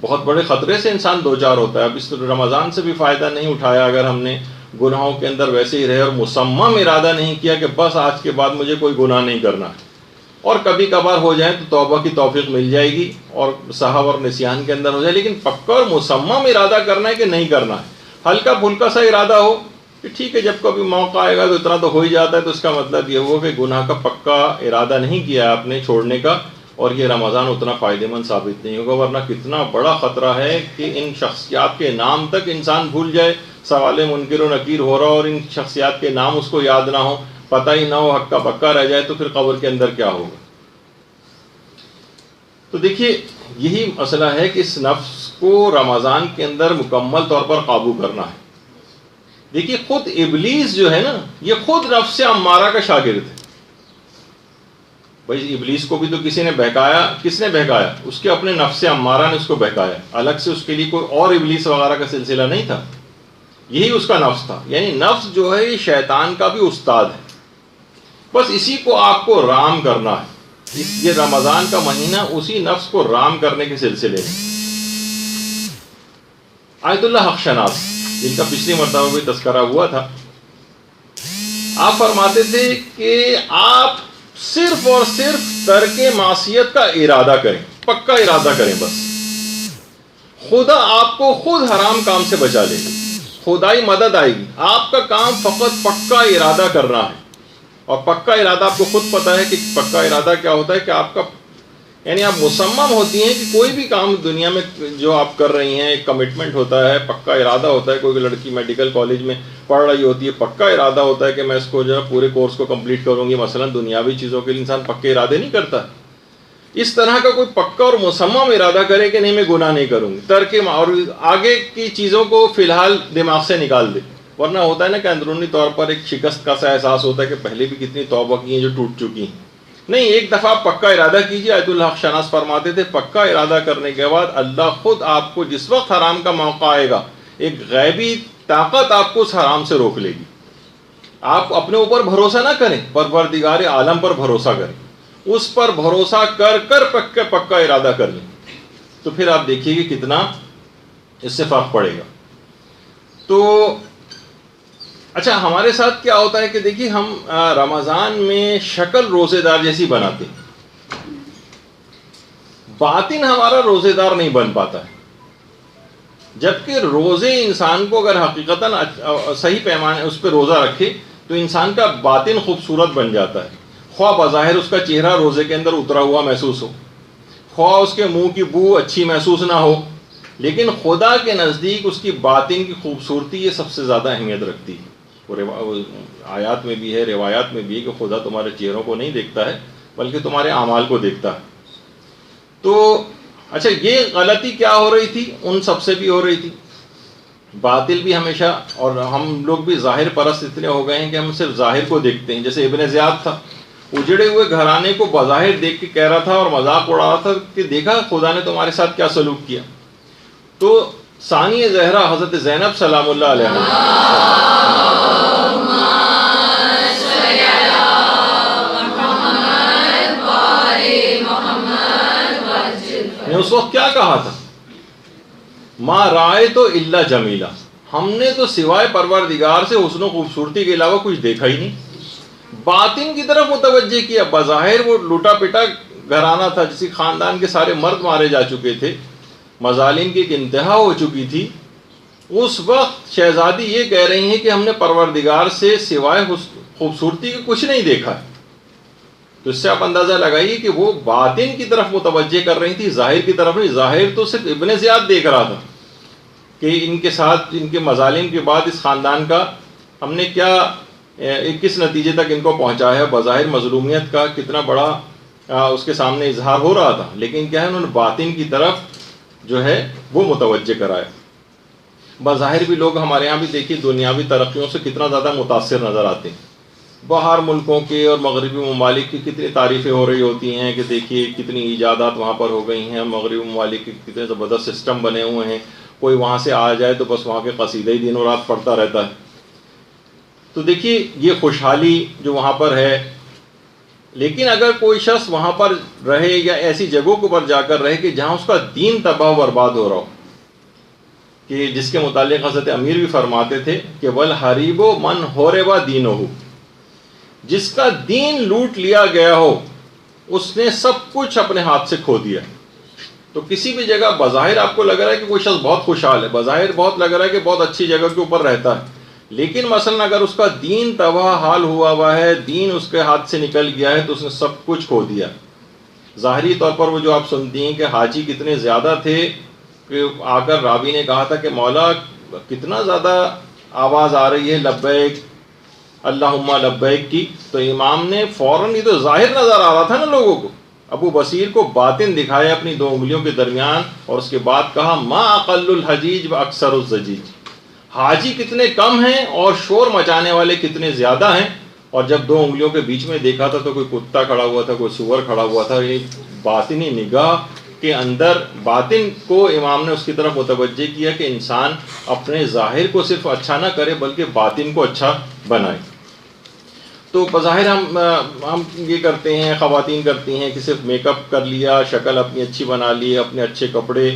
بہت بڑے خطرے سے انسان دوچار ہوتا ہے۔ اب اس رمضان سے بھی فائدہ نہیں اٹھایا اگر ہم نے گناہوں کے اندر ویسے ہی رہے اور مصمم ارادہ نہیں کیا کہ بس آج کے بعد مجھے کوئی گناہ نہیں کرنا ہے، اور کبھی کبھار ہو جائیں تو توبہ کی توفیق مل جائے گی اور سہو اور نسیان کے اندر ہو جائے، لیکن پکا اور مصمم ارادہ کرنا ہے کہ نہیں کرنا ہے۔ ہلکا پھلکا سا ارادہ ہو کہ ٹھیک ہے جب کبھی موقع آئے گا تو اتنا تو ہو ہی جاتا ہے، تو اس کا مطلب یہ ہوا کہ گناہ کا پکا ارادہ نہیں کیا آپ نے چھوڑنے کا، اور یہ رمضان اتنا فائدہ مند ثابت نہیں ہوگا۔ ورنہ کتنا بڑا خطرہ ہے کہ ان شخصیات کے نام تک انسان بھول جائے، سوال منکر و نکیر ہو رہا اور ان شخصیات کے نام اس کو یاد نہ ہو، پتہ ہی نہ ہو، ہکا پکا رہ جائے، تو پھر قبر کے اندر کیا ہوگا؟ تو دیکھیے یہی مسئلہ ہے کہ اس نفس کو رمضان کے اندر مکمل طور پر قابو کرنا ہے۔ دیکھیے خود ابلیس جو ہے نا، یہ خود نفس امارہ کا شاگرد ہے۔ بھائی ابلیس کو بھی تو کسی نے بہکایا، کس نے بہکایا؟ اس کے اپنے نفس امارہ نے اس کو بہکایا، الگ سے اس کے لیے کوئی اور ابلیس وغیرہ کا سلسلہ نہیں تھا، یہی اس کا نفس تھا۔ یعنی نفس جو ہے یہ شیطان کا بھی استاد ہے، بس اسی کو آپ کو رام کرنا ہے۔ یہ رمضان کا مہینہ اسی نفس کو رام کرنے کے سلسلے میں۔ آیت اللہ حق شناس جن کا پچھلی مرتبہ بھی تذکرہ ہوا تھا، آپ فرماتے تھے کہ آپ صرف اور صرف ترک معصیت کا ارادہ کریں، پکا ارادہ کریں، بس خدا آپ کو خود حرام کام سے بچا لے گی، خدائی مدد آئے گی۔ آپ کا کام فقط پکا ارادہ کرنا ہے، اور پکا ارادہ آپ کو خود پتہ ہے کہ پکا ارادہ کیا ہوتا ہے، کہ آپ کا یعنی آپ مصمم ہوتی ہیں کہ کوئی بھی کام دنیا میں جو آپ کر رہی ہیں ایک کمٹمنٹ ہوتا ہے، پکا ارادہ ہوتا ہے۔ کوئی لڑکی میڈیکل کالج میں پڑھ رہی ہوتی ہے، پکا ارادہ ہوتا ہے کہ میں اس کو جو ہے پورے کورس کو کمپلیٹ کروں گی۔ مثلا دنیاوی چیزوں کے لیے انسان پکے ارادے نہیں کرتا، اس طرح کا کوئی پکا اور مصمم ارادہ کرے کہ نہیں میں گناہ نہیں کروں گی، ترک اور آگے کی چیزوں کو فی الحال دماغ سے نکال دے۔ ورنہ ہوتا ہے نا کہ اندرونی طور پر ایک شکست کا سا احساس ہوتا ہے کہ پہلے بھی کتنی توبہ کی ہیں جو ٹوٹ چکی ہیں۔ نہیں، ایک دفعہ پکا ارادہ کیجیے۔ آیت اللہ حق شناس فرماتے تھے پکا ارادہ کرنے کے بعد اللہ خود آپ کو جس وقت حرام کا موقع آئے گا، ایک غیبی طاقت آپ کو اس حرام سے روک لے گی۔ آپ اپنے اوپر بھروسہ نہ کریں، پروردگار عالم پر بھروسہ کریں، اس پر بھروسہ کر کر پکا ارادہ کر لیں، تو پھر آپ دیکھیے کہ کتنا اس سے فرق پڑے گا۔ تو اچھا ہمارے ساتھ کیا ہوتا ہے کہ دیکھیے ہم رمضان میں شکل روزے دار جیسی بناتے ہیں، باطن ہمارا روزے دار نہیں بن پاتا ہے۔ جبکہ روزے انسان کو اگر حقیقتاً صحیح پیمانے اس پہ روزہ رکھے تو انسان کا باطن خوبصورت بن جاتا ہے، خواہ بظاہر اس کا چہرہ روزے کے اندر اترا ہوا محسوس ہو، خواہ اس کے منہ کی بو اچھی محسوس نہ ہو، لیکن خدا کے نزدیک اس کی باطن کی خوبصورتی یہ سب سے زیادہ اہمیت رکھتی ہے۔ آیات میں بھی ہے، روایات میں بھی ہے کہ خدا تمہارے چہروں کو نہیں دیکھتا ہے بلکہ تمہارے اعمال کو دیکھتا ہے۔ تو اچھا یہ غلطی کیا ہو رہی تھی؟ ان سب سے بھی ہو رہی تھی، باطل بھی ہمیشہ، اور ہم لوگ بھی ظاہر پرست اتنے ہو گئے ہیں کہ ہم صرف ظاہر کو دیکھتے ہیں۔ جیسے ابن زیاد تھا، اجڑے ہوئے گھرانے کو بظاہر دیکھ کے کہہ رہا تھا اور مذاق اڑا رہا تھا کہ دیکھا خدا نے تمہارے ساتھ کیا سلوک کیا۔ تو ثانی زہرا حضرت زینب سلام اللہ علیہ نے اس وقت کیا کہا تھا؟ ما رائے تو الا جمیلا، ہم نے تو سوائے پروردگار سے حسن و خوبصورتی کے علاوہ کچھ دیکھا ہی نہیں۔ باطن کی طرف متوجہ کیا، بظاہر وہ لوٹا پٹا گھرانہ تھا، جس خاندان کے سارے مرد مارے جا چکے تھے، مظالم کی ایک انتہا ہو چکی تھی، اس وقت شہزادی یہ کہہ رہی ہیں کہ ہم نے پروردگار سے سوائے خوبصورتی کے کچھ نہیں دیکھا. تو اس سے آپ اندازہ لگائیے کہ وہ باطن کی طرف متوجہ کر رہی تھی، ظاہر کی طرف نہیں. ظاہر تو صرف ابن زیاد دیکھ رہا تھا کہ ان کے ساتھ ان کے مظالم کے بعد اس خاندان کا ہم نے کیا کس نتیجے تک ان کو پہنچایا ہے. بظاہر مظلومیت کا کتنا بڑا اس کے سامنے اظہار ہو رہا تھا، لیکن کیا ہے انہوں نے باطن کی طرف جو ہے وہ متوجہ کرایا. بظاہر بھی لوگ ہمارے یہاں بھی دیکھیے دنیاوی ترقیوں سے کتنا زیادہ متاثر نظر آتے ہیں. باہر ملکوں کے اور مغربی ممالک کی کتنی تعریفیں ہو رہی ہوتی ہیں کہ دیکھیے کتنی ایجادات وہاں پر ہو گئی ہیں، مغربی ممالک کے کتنے زبردست سسٹم بنے ہوئے ہیں. کوئی وہاں سے آ جائے تو بس وہاں کے قصیدے ہی دن و رات پڑھتا رہتا ہے. تو دیکھیے یہ خوشحالی جو وہاں پر ہے، لیکن اگر کوئی شخص وہاں پر رہے یا ایسی جگہوں کے اوپر جا کر رہے کہ جہاں اس کا دین تباہ و برباد ہو رہا ہو، کہ جس کے متعلق حضرت امیر بھی فرماتے تھے کہ وَالْحَرِيبُ مَنْ حُرِبَ دِينُهُ، جس کا دین لوٹ لیا گیا ہو اس نے سب کچھ اپنے ہاتھ سے کھو دیا. تو کسی بھی جگہ بظاہر آپ کو لگ رہا ہے کہ کوئی شخص بہت خوشحال ہے، بظاہر بہت لگ رہا ہے کہ بہت اچھی جگہ کے اوپر رہتا ہے، لیکن مثلا اگر اس کا دین تباہ حال ہوا ہے، دین اس کے ہاتھ سے نکل گیا ہے، تو اس نے سب کچھ کھو دیا. ظاہری طور پر وہ جو آپ سنتی ہیں کہ حاجی کتنے زیادہ تھے کہ آ کر راوی نے کہا تھا کہ مولا کتنا زیادہ آواز آ رہی ہے لبیک اللہم لبیک کی، تو امام نے فوراً، یہ تو ظاہر نظر آ رہا تھا نا لوگوں کو، ابو بصیر کو باطن دکھایا اپنی دو انگلیوں کے درمیان، اور اس کے بعد کہا ما اقل الحجیج و اکثر الزجیج، حاجی کتنے کم ہیں اور شور مچانے والے کتنے زیادہ ہیں. اور جب دو انگلیوں کے بیچ میں دیکھا تھا تو کوئی کتا کھڑا ہوا تھا، کوئی سور کھڑا ہوا تھا. یہ باطنی نگاہ کے اندر باطن کو امام نے اس کی طرف متوجہ کیا کہ انسان اپنے ظاہر کو صرف اچھا نہ کرے بلکہ باطن کو اچھا بنائے. تو بظاہر ہم یہ کرتے ہیں، خواتین کرتی ہیں کہ صرف میک اپ کر لیا، شکل اپنی اچھی بنا لی، اپنے اچھے کپڑے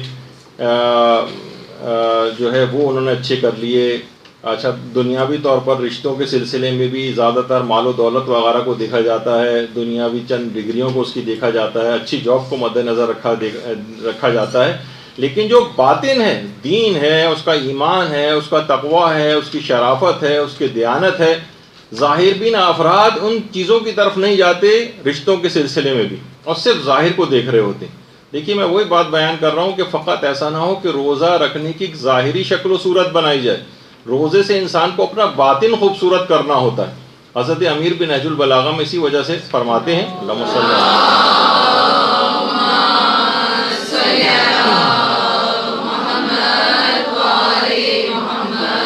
جو ہے وہ انہوں نے اچھے کر لیے. اچھا دنیاوی طور پر رشتوں کے سلسلے میں بھی زیادہ تر مال و دولت وغیرہ کو دیکھا جاتا ہے، دنیاوی چند ڈگریوں کو اس کی دیکھا جاتا ہے، اچھی جاب کو مد نظر رکھا جاتا ہے. لیکن جو باطن ہے، دین ہے، اس کا ایمان ہے، اس کا تقوی ہے، اس کی شرافت ہے، اس کی دیانت ہے، ظاہر بین افراد ان چیزوں کی طرف نہیں جاتے رشتوں کے سلسلے میں بھی، اور صرف ظاہر کو دیکھ رہے ہوتے ہیں. دیکھیے میں وہی بات بیان کر رہا ہوں کہ فقط ایسا نہ ہو کہ روزہ رکھنے کی ظاہری شکل و صورت بنائی جائے، روزے سے انسان کو اپنا باطن خوبصورت کرنا ہوتا ہے. حضرت امیر بن نہج البلاغہ میں اسی وجہ سے فرماتے ہیں اللہم صلی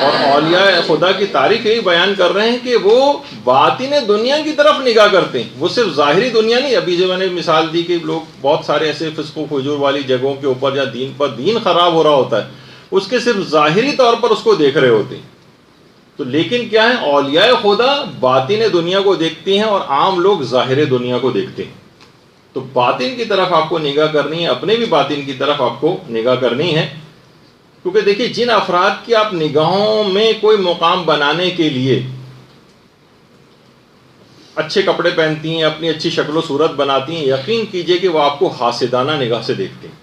اور اولیاء خدا کی تاریخ یہی بیان کر رہے ہیں کہ وہ باطن دنیا کی طرف نگاہ کرتے ہیں، وہ صرف ظاہری دنیا نہیں. ابھی جو میں نے مثال دی کہ لوگ بہت سارے ایسے فسق و فجور والی جگہوں کے اوپر یا دین خراب ہو رہا ہوتا ہے، اس کے صرف ظاہری طور پر اس کو دیکھ رہے ہوتے ہیں. تو لیکن کیا ہے، اولیاء خدا باطن دنیا کو دیکھتی ہیں اور عام لوگ ظاہر دنیا کو دیکھتے ہیں. تو باطن کی طرف آپ کو نگاہ کرنی ہے، اپنے بھی باطن کی طرف آپ کو نگاہ کرنی ہے. کیونکہ دیکھیے جن افراد کی آپ نگاہوں میں کوئی مقام بنانے کے لیے اچھے کپڑے پہنتی ہیں، اپنی اچھی شکل و صورت بناتی ہیں، یقین کیجئے کہ وہ آپ کو حاسدانہ نگاہ سے دیکھتے ہیں.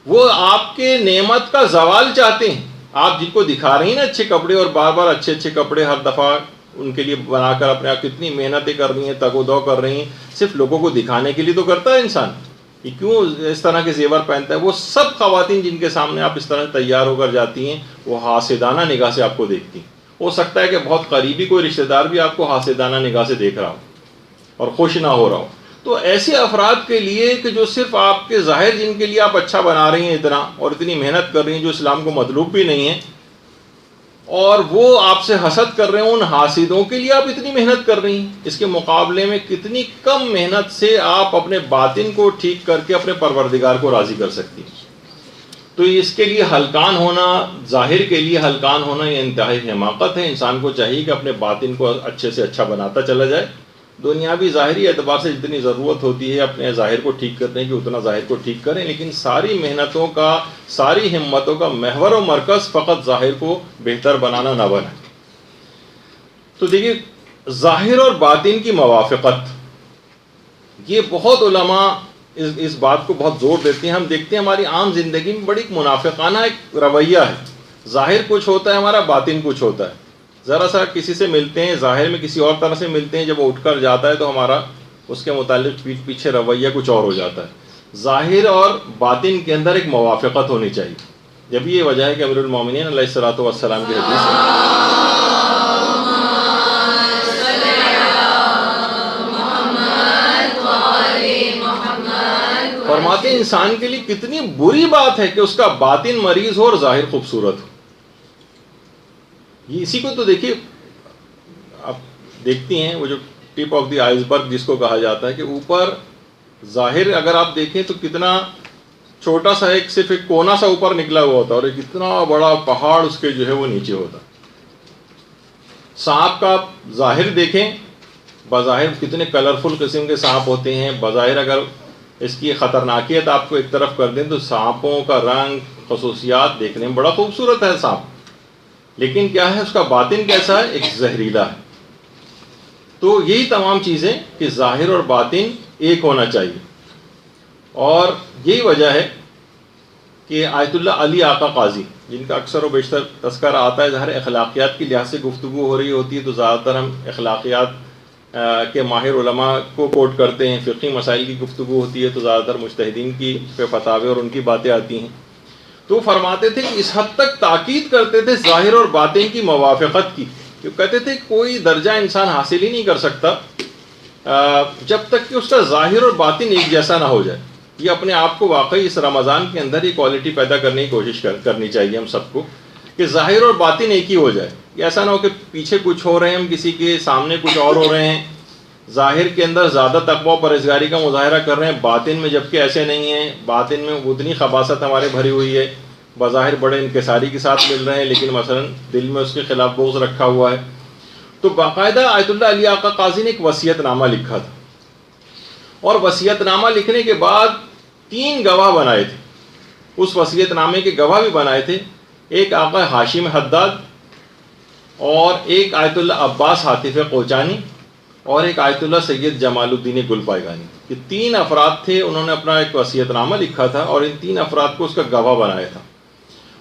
وہ آپ کے نعمت کا زوال چاہتے ہیں. آپ جن کو دکھا رہی ہیں نا اچھے کپڑے، اور بار بار اچھے اچھے کپڑے ہر دفعہ ان کے لیے بنا کر اپنے آپ کتنی محنتیں کر رہی ہیں، تگ و دو کر رہی ہیں، صرف لوگوں کو دکھانے کے لیے تو کرتا ہے انسان. یہ کیوں اس طرح کے زیور پہنتا ہے؟ وہ سب خواتین جن کے سامنے آپ اس طرح تیار ہو کر جاتی ہیں وہ حاسدانہ نگاہ سے آپ کو دیکھتی ہیں. ہو سکتا ہے کہ بہت قریبی کوئی رشتہ دار بھی آپ کو حاسدانہ نگاہ سے دیکھ رہا ہو اور خوش نہ ہو رہا ہو. تو ایسے افراد کے لیے کہ جو صرف آپ کے ظاہر جن کے لیے آپ اچھا بنا رہی ہیں اتنا اور اتنی محنت کر رہی ہیں جو اسلام کو مطلوب بھی نہیں ہے، اور وہ آپ سے حسد کر رہے ہیں، ان حاسدوں کے لیے آپ اتنی محنت کر رہی ہیں، اس کے مقابلے میں کتنی کم محنت سے آپ اپنے باطن کو ٹھیک کر کے اپنے پروردگار کو راضی کر سکتی ہیں. تو اس کے لیے ہلکان ہونا، ظاہر کے لیے ہلکان ہونا، یہ انتہائی حماقت ہے. انسان کو چاہیے کہ اپنے باطن کو اچھے سے اچھا بناتا چلا جائے. دنیاوی ظاہری اعتبار سے جتنی ضرورت ہوتی ہے اپنے ظاہر کو ٹھیک کرنے کی اتنا ظاہر کو ٹھیک کریں، لیکن ساری محنتوں کا، ساری ہمتوں کا محور و مرکز فقط ظاہر کو بہتر بنانا نہ بنے. تو دیکھیے ظاہر اور باطن کی موافقت، یہ بہت علماء اس بات کو بہت زور دیتے ہیں. ہم دیکھتے ہیں ہماری عام زندگی میں بڑی منافقانہ ایک رویہ ہے. ظاہر کچھ ہوتا ہے ہمارا، باطن کچھ ہوتا ہے. ذرا سا کسی سے ملتے ہیں، ظاہر میں کسی اور طرح سے ملتے ہیں، جب وہ اٹھ کر جاتا ہے تو ہمارا اس کے متعلق پیچھے رویہ کچھ اور ہو جاتا ہے. ظاہر اور باطن کے اندر ایک موافقت ہونی چاہیے. جب یہ وجہ ہے کہ امیر المومنین علیہ الصلوۃ والسلام کی حدیث ہے، فرماتے ہیں انسان کے لیے کتنی بری بات ہے کہ اس کا باطن مریض ہو اور ظاہر خوبصورت ہو. یہ اسی کو تو دیکھیے، آپ دیکھتی ہیں وہ جو ٹپ آف دی آئس برگ جس کو کہا جاتا ہے، کہ اوپر ظاہر اگر آپ دیکھیں تو کتنا چھوٹا سا صرف ایک کونا سا اوپر نکلا ہوا ہوتا ہے، اور ایک اتنا بڑا پہاڑ اس کے جو ہے وہ نیچے ہوتا. سانپ کا آپ ظاہر دیکھیں، بظاہر کتنے کلرفل قسم کے سانپ ہوتے ہیں. بظاہر اگر اس کی خطرناکیت آپ کو ایک طرف کر دیں تو سانپوں کا رنگ، خصوصیات دیکھنے میں بڑا خوبصورت ہے سانپ، لیکن کیا ہے اس کا باطن کیسا ہے؟ ایک زہریلا ہے. تو یہی تمام چیزیں کہ ظاہر اور باطن ایک ہونا چاہیے. اور یہی وجہ ہے کہ آیت اللہ علی آقا قاضی، جن کا اکثر و بیشتر تذکرہ آتا ہے، ظاہر اخلاقیات کی لحاظ سے گفتگو ہو رہی ہوتی ہے تو زیادہ تر ہم اخلاقیات کے ماہر علماء کو کوٹ کرتے ہیں. فقہی مسائل کی گفتگو ہوتی ہے تو زیادہ تر مجتہدین کی فتاوے اور ان کی باتیں آتی ہیں. تو فرماتے تھے کہ اس حد تک تاکید کرتے تھے ظاہر اور باطن کی موافقت کی، کہ کہتے تھے کوئی درجہ انسان حاصل ہی نہیں کر سکتا جب تک کہ اس کا ظاہر اور باطن ایک جیسا نہ ہو جائے. یہ اپنے آپ کو واقعی اس رمضان کے اندر یہ کوالٹی پیدا کرنے کی کوشش کرنی چاہیے ہم سب کو، کہ ظاہر اور باطن ایک ہی ہو جائے. ایسا نہ ہو کہ پیچھے کچھ ہو رہے ہیں ہم کسی کے، سامنے کچھ اور ہو رہے ہیں. ظاہر کے اندر زیادہ تقویٰ و پرہیزگاری کا مظاہرہ کر رہے ہیں، باطن میں جبکہ ایسے نہیں ہیں. باطن میں اتنی خباثت ہمارے بھری ہوئی ہے، بظاہر بڑے انکساری کے ساتھ مل رہے ہیں لیکن مثلا دل میں اس کے خلاف بغض رکھا ہوا ہے. تو باقاعدہ آیت اللہ علی آقا قاضی نے ایک وصیت نامہ لکھا تھا، اور وصیت نامہ لکھنے کے بعد 3 گواہ بنائے تھے. اس وصیت نامے کے گواہ بھی بنائے تھے، ایک آقا ہاشم حداد، اور ایک آیت اللہ عباس حاطف کوچانی، اور ایک آیت اللہ سید جمال الدین گل پائگانی. یہ 3 افراد تھے، انہوں نے اپنا ایک وصیت نامہ لکھا تھا اور ان 3 افراد کو اس کا گواہ بنایا تھا.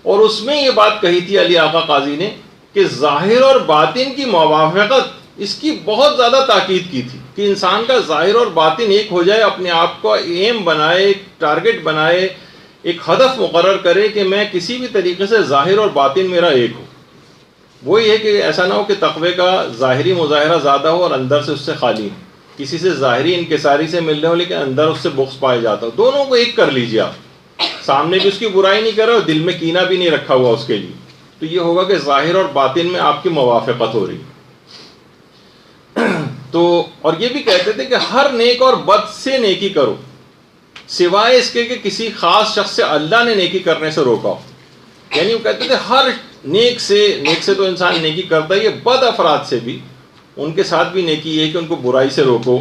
اور اس میں یہ بات کہی تھی علی آقا قاضی نے کہ ظاہر اور باطن کی موافقت، اس کی بہت زیادہ تاکید کی تھی کہ انسان کا ظاہر اور باطن ایک ہو جائے، اپنے آپ کو ایم بنائے، ایک ٹارگٹ بنائے، ایک ہدف مقرر کرے کہ میں کسی بھی طریقے سے ظاہر اور باطن میرا ایک ہو. وہی ہے کہ ایسا نہ ہو کہ تقوی کا ظاہری مظاہرہ زیادہ ہو اور اندر سے اس سے خالی ہو. کسی سے ظاہری انکساری سے مل رہے ہو لیکن اندر اس سے بغض پائے جاتا ہو. دونوں کو ایک کر لیجیے آپ، سامنے بھی اس کی برائی نہیں کر رہے اور دل میں کینہ بھی نہیں رکھا ہوا اس کے لیے. تو یہ ہوگا کہ ظاہر اور باطن میں آپ کی موافقت ہو رہی. تو اور یہ بھی کہتے تھے کہ ہر نیک اور بد سے نیکی کرو، سوائے اس کے کہ کسی خاص شخص سے اللہ نے نیکی کرنے سے روکا ہو. یعنی وہ کہتے تھے ہر نیک سے تو انسان نیکی کرتا ہے، یہ بد افراد سے بھی، ان کے ساتھ بھی نیکی یہ ہے کہ ان کو برائی سے روکو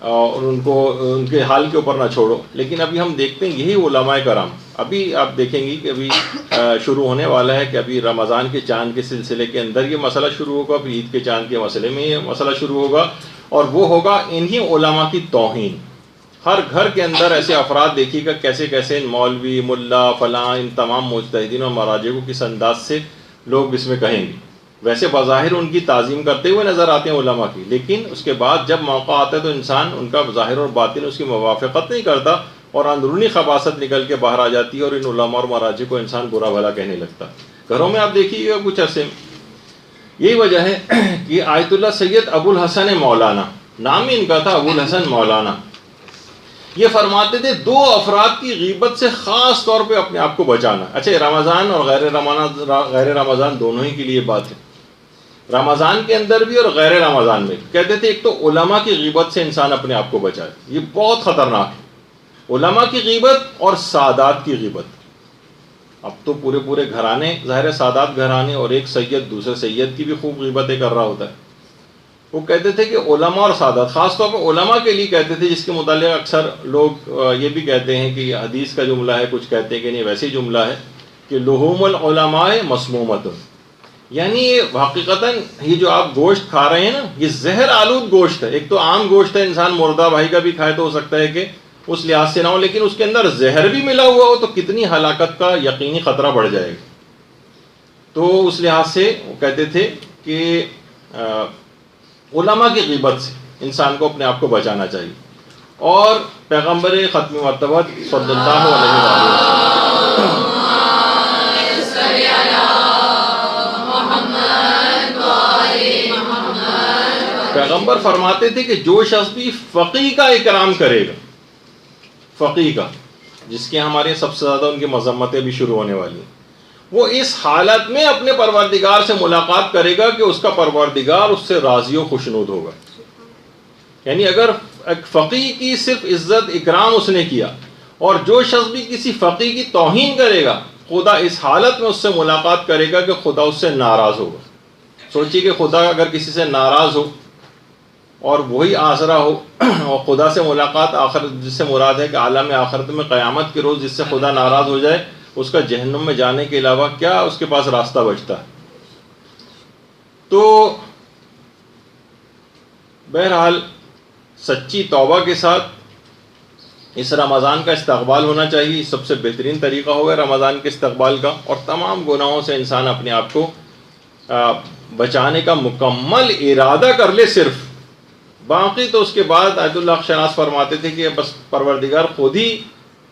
اور ان کو ان کے حال کے اوپر نہ چھوڑو. لیکن ابھی ہم دیکھتے ہیں یہی علماء کرام، ابھی آپ دیکھیں گی کہ ابھی شروع ہونے والا ہے کہ ابھی رمضان کے چاند کے سلسلے کے اندر یہ مسئلہ شروع ہوگا، پھر عید کے چاند کے مسئلے میں یہ مسئلہ شروع ہوگا، اور وہ ہوگا انہی علماء کی توہین. ہر گھر کے اندر ایسے افراد دیکھیے گا کیسے کیسے مولوی، ملا، فلاں، ان تمام مجتہدین اور مراجع کو کس انداز سے لوگ اس میں کہیں گے. ویسے بظاہر ان کی تعظیم کرتے ہوئے نظر آتے ہیں علماء کی، لیکن اس کے بعد جب موقع آتا ہے تو انسان ان کا ظاہر اور باطن اس کی موافقت نہیں کرتا اور اندرونی خباثت نکل کے باہر آ جاتی ہے اور ان علماء اور مراجع کو انسان برا بھلا کہنے لگتا. گھروں میں آپ دیکھیے گا کچھ عرصے میں یہی وجہ ہے کہ آیت اللہ سید ابو الحسن مولانا، نام ہی ان کا تھا ابو الحسن مولانا، یہ فرماتے تھے 2 افراد کی غیبت سے خاص طور پہ اپنے آپ کو بچانا. اچھا، رمضان اور غیر رمضان دونوں ہی کے لیے بات ہے، رمضان کے اندر بھی اور غیر رمضان میں. کہتے تھے ایک تو علماء کی غیبت سے انسان اپنے آپ کو بچائے، یہ بہت خطرناک ہے. علماء کی غیبت اور سادات کی غیبت. اب تو پورے گھرانے، ظاہر سادات گھرانے، اور ایک سید دوسرے سید کی بھی خوب غیبتیں کر رہا ہوتا ہے. وہ کہتے تھے کہ علماء اور سادات، خاص طور پر علماء کے لیے کہتے تھے، جس کے متعلق اکثر لوگ یہ بھی کہتے ہیں کہ حدیث کا جملہ ہے، کچھ کہتے ہیں کہ نہیں ویسے ہی جملہ ہے کہ لحوم العلماء مسمومۃ، یعنی یہ حقیقتاً یہ جو آپ گوشت کھا رہے ہیں نا، یہ زہر آلود گوشت ہے. ایک تو عام گوشت ہے، انسان مردہ بھائی کا بھی کھائے تو ہو سکتا ہے کہ اس لحاظ سے نہ ہو، لیکن اس کے اندر زہر بھی ملا ہوا ہو تو کتنی ہلاکت کا یقینی خطرہ بڑھ جائے گا۔ تو اس لحاظ سے وہ کہتے تھے کہ علماء کی غیبت سے انسان کو اپنے آپ کو بچانا چاہیے، اور پیغمبر ختم مرتبہ صلی اللہ علیہ وسلم پیغمبر فرماتے تھے کہ جو شخص بھی فقیہ کا اکرام کرے گا، فقیہ کا، جس کے ہمارے سب سے زیادہ ان کی مذمتیں بھی شروع ہونے والی ہیں، وہ اس حالت میں اپنے پروردگار سے ملاقات کرے گا کہ اس کا پروردگار اس سے راضی و خوشنود ہوگا۔ یعنی اگر ایک فقیہ کی صرف عزت اکرام اس نے کیا، اور جو شخص بھی کسی فقیہ کی توہین کرے گا، خدا اس حالت میں اس سے ملاقات کرے گا کہ خدا اس سے ناراض ہوگا۔ سوچیے کہ خدا اگر کسی سے ناراض ہو اور وہی آسرا ہو، اور خدا سے ملاقات آخرت، جس سے مراد ہے کہ عالم آخرت میں قیامت کے روز جس سے خدا ناراض ہو جائے، اس کا جہنم میں جانے کے علاوہ کیا اس کے پاس راستہ بچتا ہے؟ تو بہرحال سچی توبہ کے ساتھ اس رمضان کا استقبال ہونا چاہیے۔ سب سے بہترین طریقہ ہوگا رمضان کے استقبال کا، اور تمام گناہوں سے انسان اپنے آپ کو بچانے کا مکمل ارادہ کر لے صرف۔ باقی تو اس کے بعد آیت اللہ شناس فرماتے تھے کہ بس پروردگار خود ہی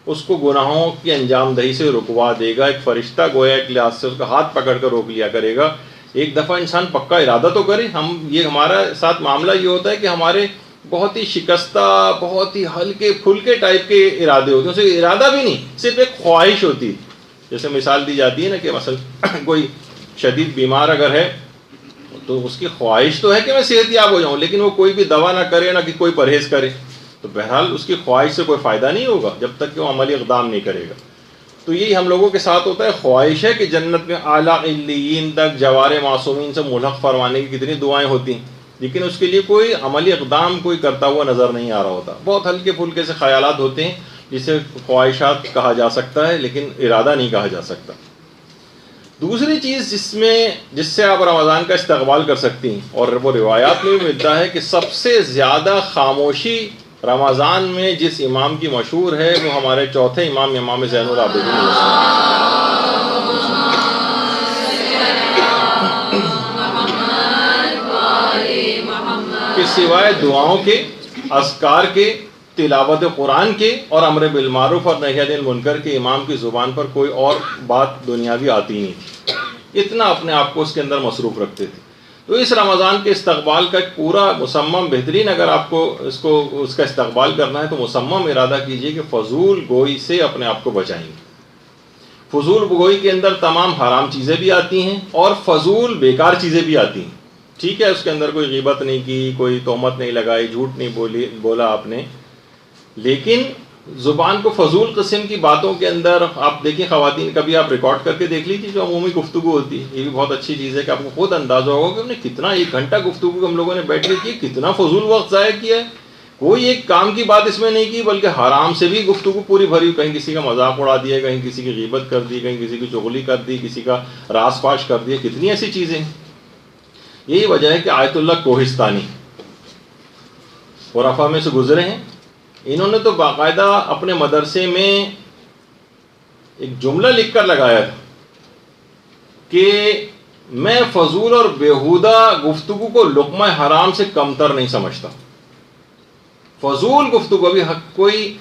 اس کو گناہوں کی انجام دہی سے رکوا دے گا۔ ایک فرشتہ گویا ایک لحاظ سے اس کا ہاتھ پکڑ کر روک لیا کرے گا۔ ایک دفعہ انسان پکا ارادہ تو کرے۔ یہ ہمارا ساتھ معاملہ یہ ہوتا ہے کہ ہمارے بہت ہی شکستہ، بہت ہی ہلکے پھلکے ٹائپ کے ارادے ہوتے ہیں، اسے ارادہ بھی نہیں، صرف ایک خواہش ہوتی ہے۔ جیسے مثال دی جاتی ہے نا کہ مثلا کوئی شدید بیمار اگر ہے تو اس کی خواہش تو ہے کہ میں صحت یاب ہو جاؤں، لیکن وہ کوئی بھی دوا نہ کرے، نہ کہ کوئی پرہیز کرے، تو بہرحال اس کی خواہش سے کوئی فائدہ نہیں ہوگا جب تک کہ وہ عملی اقدام نہیں کرے گا۔ تو یہی ہم لوگوں کے ساتھ ہوتا ہے، خواہش ہے کہ جنت میں اعلیٰ علیین تک جوار معصومین سے ملحق فرمانے کی کتنی دعائیں ہوتی ہیں، لیکن اس کے لیے کوئی عملی اقدام کوئی کرتا ہوا نظر نہیں آ رہا ہوتا۔ بہت ہلکے پھلکے سے خیالات ہوتے ہیں جسے خواہشات کہا جا سکتا ہے، لیکن ارادہ نہیں کہا جا سکتا۔ دوسری چیز جس سے آپ رمضان کا استقبال کر سکتی ہیں، اور وہ روایات میں بھی ملتا ہے کہ سب سے زیادہ خاموشی رمضان میں جس امام کی مشہور ہے وہ ہمارے چوتھے امام، امام زین العابدین کہ سوائے دعاؤں کے، اذکار کے، تلاوت قرآن کے اور امر بالمعروف اور نہی عن المنکر کے امام کی زبان پر کوئی اور بات دنیاوی آتی نہیں تھی۔ اتنا اپنے آپ کو اس کے اندر مصروف رکھتے تھے۔ تو اس رمضان کے استقبال کا ایک پورا مصمم بہترین، اگر آپ کو اس کا استقبال کرنا ہے تو مصمم ارادہ کیجئے کہ فضول گوئی سے اپنے آپ کو بچائیں گے۔ فضول گوئی کے اندر تمام حرام چیزیں بھی آتی ہیں اور فضول بیکار چیزیں بھی آتی ہیں۔ ٹھیک ہے، اس کے اندر کوئی غیبت نہیں کی، کوئی تہمت نہیں لگائی، جھوٹ نہیں بولا آپ نے، لیکن زبان کو فضول قسم کی باتوں کے اندر آپ دیکھیں، خواتین کبھی آپ ریکارڈ کر کے دیکھ لیجیے جو عمومی گفتگو ہوتی ہے، یہ بھی بہت اچھی چیز ہے کہ آپ کو خود اندازہ ہوگا کہ ہم نے کتنا 1 گھنٹہ گفتگو ہم لوگوں نے بیٹھ کے کی، کتنا فضول وقت ضائع کیا ہے۔ کوئی ایک کام کی بات اس میں نہیں کی، بلکہ حرام سے بھی گفتگو پوری بھری، کہیں کسی کا مذاق اڑا دیا، کہیں کسی کی غیبت کر دی، کہیں کسی کی چغلی کر دی، کسی کا راز فاش کر دیا، کتنی ایسی چیزیں ہیں۔ یہی وجہ ہے کہ آیت اللہ کوہستانی خرافہ میں سے گزرے ہیں، انہوں نے تو باقاعدہ اپنے مدرسے میں ایک جملہ لکھ کر لگایا تھا کہ میں فضول اور بیہودہ گفتگو کو لقمہ حرام سے کمتر نہیں سمجھتا۔ فضول گفتگو، ابھی کوئی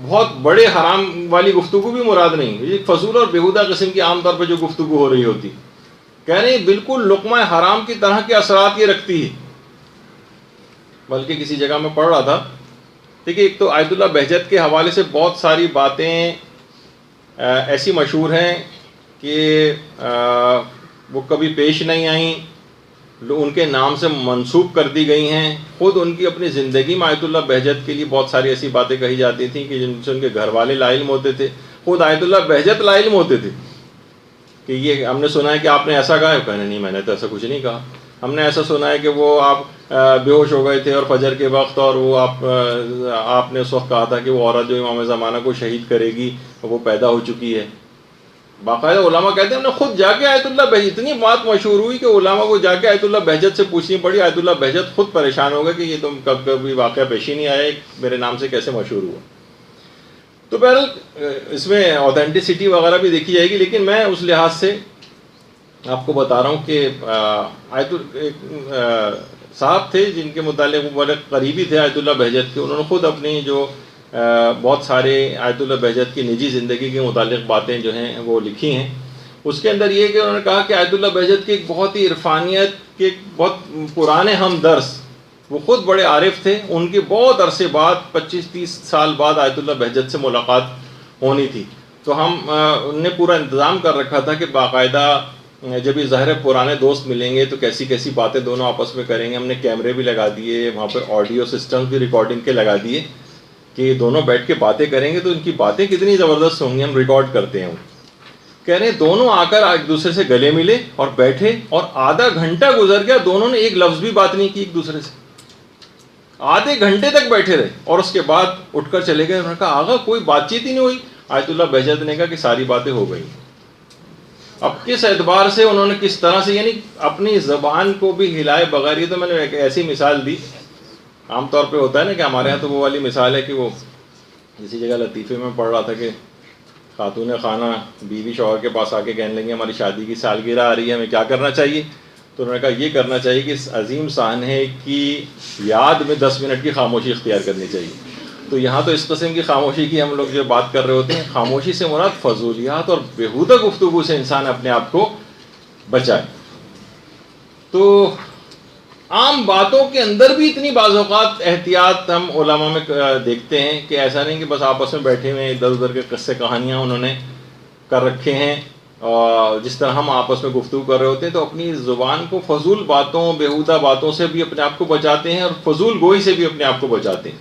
بہت بڑے حرام والی گفتگو بھی مراد نہیں، یہ فضول اور بیہودہ قسم کی عام طور پہ جو گفتگو ہو رہی ہوتی، کہہ رہے ہیں بالکل لقمہ حرام کی طرح کے اثرات یہ رکھتی ہے۔ بلکہ کسی جگہ میں پڑھ رہا تھا، دیکھیے ایک تو آیت اللہ بہجت کے حوالے سے بہت ساری باتیں ایسی مشہور ہیں کہ وہ کبھی پیش نہیں آئیں، ان کے نام سے منسوب کر دی گئی ہیں۔ خود ان کی اپنی زندگی میں آیت اللہ بہجت کے لیے بہت ساری ایسی باتیں کہی جاتی تھیں کہ جن سے ان کے گھر والے لا علم ہوتے تھے، خود آیت اللہ بہجت لا علم ہوتے تھے کہ یہ ہم نے سنا ہے کہ آپ نے ایسا کہا ہے، کہنے نہیں میں نے تو ایسا کچھ نہیں کہا، ہم نے ایسا سنا ہے کہ وہ آپ بے ہوش ہو گئے تھے اور فجر کے وقت، اور وہ آپ نے اس وقت کہا تھا کہ وہ عورت جو امام زمانہ کو شہید کرے گی وہ پیدا ہو چکی ہے۔ باقاعدہ علماء کہتے ہیں ہم نے خود جا کے آیت اللہ بہجت، اتنی بات مشہور ہوئی کہ علماء کو جا کے آیت اللہ بہجت سے پوچھنی پڑی. آیت اللہ بہجت خود پریشان ہوگا کہ یہ تم کبھی واقعہ پیش ہی نہیں آیا، میرے نام سے کیسے مشہور ہوا. تو بہرحال اس میں اوتھینٹسٹی وغیرہ بھی دیکھی جائے گی، لیکن میں اس لحاظ سے آپ کو بتا رہا ہوں کہ صاحب تھے جن کے متعلق بڑے قریبی تھے آیت اللہ بہجت کے، انہوں نے خود اپنی جو بہت سارے آیت اللہ بہجت کی نجی زندگی کے متعلق باتیں جو ہیں وہ لکھی ہیں. اس کے اندر یہ کہ انہوں نے کہا کہ آیت اللہ بہجت کے ایک بہت ہی عرفانیت کے بہت پرانے ہمدرس، وہ خود بڑے عارف تھے، ان کی بہت عرصے بعد 25-30 سال بعد آیت اللہ بہجت سے ملاقات ہونی تھی. تو ان نے پورا انتظام کر رکھا تھا کہ باقاعدہ جب یہ ظاہر پرانے دوست ملیں گے تو کیسی کیسی باتیں دونوں آپس میں کریں گے. ہم نے کیمرے بھی لگا دیے وہاں پہ، آڈیو سسٹم بھی ریکارڈنگ کے لگا دیے کہ یہ دونوں بیٹھ کے باتیں کریں گے تو ان کی باتیں کتنی زبردست ہوں گی. ہم ریکارڈ کرتے ہیں. کہہ رہے ہیں دونوں آ کر ایک دوسرے سے گلے ملے اور بیٹھے، اور آدھا گھنٹہ گزر گیا، دونوں نے ایک لفظ بھی بات نہیں کی ایک دوسرے سے. آدھے گھنٹے تک بیٹھے رہے اور اس کے بعد اٹھ کر چلے گئے. انہوں نے کہا آغا کوئی بات چیت ہی نہیں ہوئی. آیت اللہ بہجت نے کہا کہ ساری باتیں ہو گئی. اب کس اعتبار سے انہوں نے کس طرح سے، یعنی اپنی زبان کو بھی ہلائے بغیر. یہ تو میں نے ایک ایسی مثال دی، عام طور پہ ہوتا ہے نا کہ ہمارے ہاں تو وہ والی مثال ہے کہ وہ کسی جگہ لطیفے میں پڑھ رہا تھا کہ خاتون خانہ بیوی شوہر کے پاس آ کے کہنے لگی ہماری شادی کی سالگرہ آ رہی ہے، ہمیں کیا کرنا چاہیے؟ تو انہوں نے کہا یہ کرنا چاہیے کہ اس عظیم سانحے کی یاد میں 10 منٹ کی خاموشی اختیار کرنی چاہیے. تو یہاں تو اس قسم کی خاموشی کی ہم لوگ جو بات کر رہے ہوتے ہیں، خاموشی سے مراد فضولیات اور بیہودہ گفتگو سے انسان اپنے آپ کو بچائے. تو عام باتوں کے اندر بھی اتنی بعض اوقات احتیاط ہم علماء میں دیکھتے ہیں کہ ایسا نہیں کہ بس آپس میں بیٹھے ہوئے ادھر ادھر کے قصے کہانیاں انہوں نے کر رکھے ہیں، اور جس طرح ہم آپس میں گفتگو کر رہے ہوتے ہیں تو اپنی زبان کو فضول باتوں بیہودہ باتوں سے بھی اپنے آپ کو بچاتے ہیں اور فضول گوئی سے بھی اپنے آپ کو بچاتے ہیں.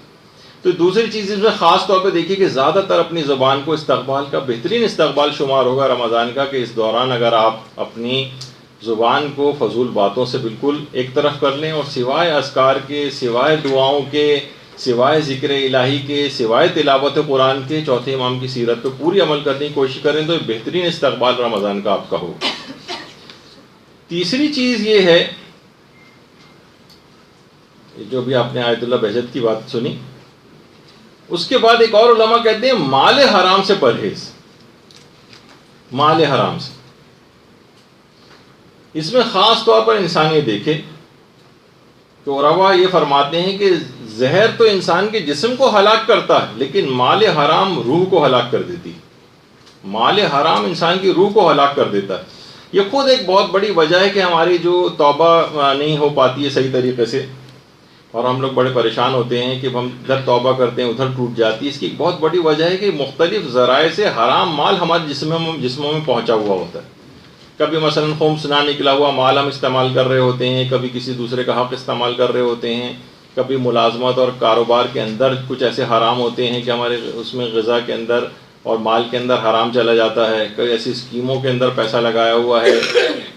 تو دوسری چیز اس میں خاص طور پہ دیکھیے کہ زیادہ تر اپنی زبان کو استقبال کا بہترین استقبال شمار ہوگا رمضان کا، کہ اس دوران اگر آپ اپنی زبان کو فضول باتوں سے بالکل ایک طرف کر لیں اور سوائے اذکار کے، سوائے دعاؤں کے، سوائے ذکر الہی کے، سوائے تلاوت قرآن کے چوتھے امام کی سیرت پہ پوری عمل کرنے کی کوشش کریں تو بہترین استقبال رمضان کا آپ کا ہو. تیسری چیز یہ ہے، جو بھی آپ نے آیت اللہ بہجت کی بات سنی، اس کے بعد ایک اور علماء کہتے ہیں مال حرام سے پرہیز. مال حرام سے، اس میں خاص طور پر انسان یہ دیکھے تو علماء یہ فرماتے ہیں کہ زہر تو انسان کے جسم کو ہلاک کرتا ہے، لیکن مال حرام روح کو ہلاک کر دیتی. مال حرام انسان کی روح کو ہلاک کر دیتا ہے. یہ خود ایک بہت بڑی وجہ ہے کہ ہماری جو توبہ نہیں ہو پاتی ہے صحیح طریقے سے، اور ہم لوگ بڑے پریشان ہوتے ہیں کہ ہم ادھر توبہ کرتے ہیں ادھر ٹوٹ جاتی ہے. اس کی ایک بہت بڑی وجہ ہے کہ مختلف ذرائع سے حرام مال ہمارے جسموں میں پہنچا ہوا ہوتا ہے. کبھی مثلا خمس نہ نکلا ہوا مال ہم استعمال کر رہے ہوتے ہیں، کبھی کسی دوسرے کا حق استعمال کر رہے ہوتے ہیں، کبھی ملازمت اور کاروبار کے اندر کچھ ایسے حرام ہوتے ہیں کہ ہمارے اس میں غذا کے اندر اور مال کے اندر حرام چلا جاتا ہے. کئی ایسی اسکیموں کے اندر پیسہ لگایا ہوا ہے.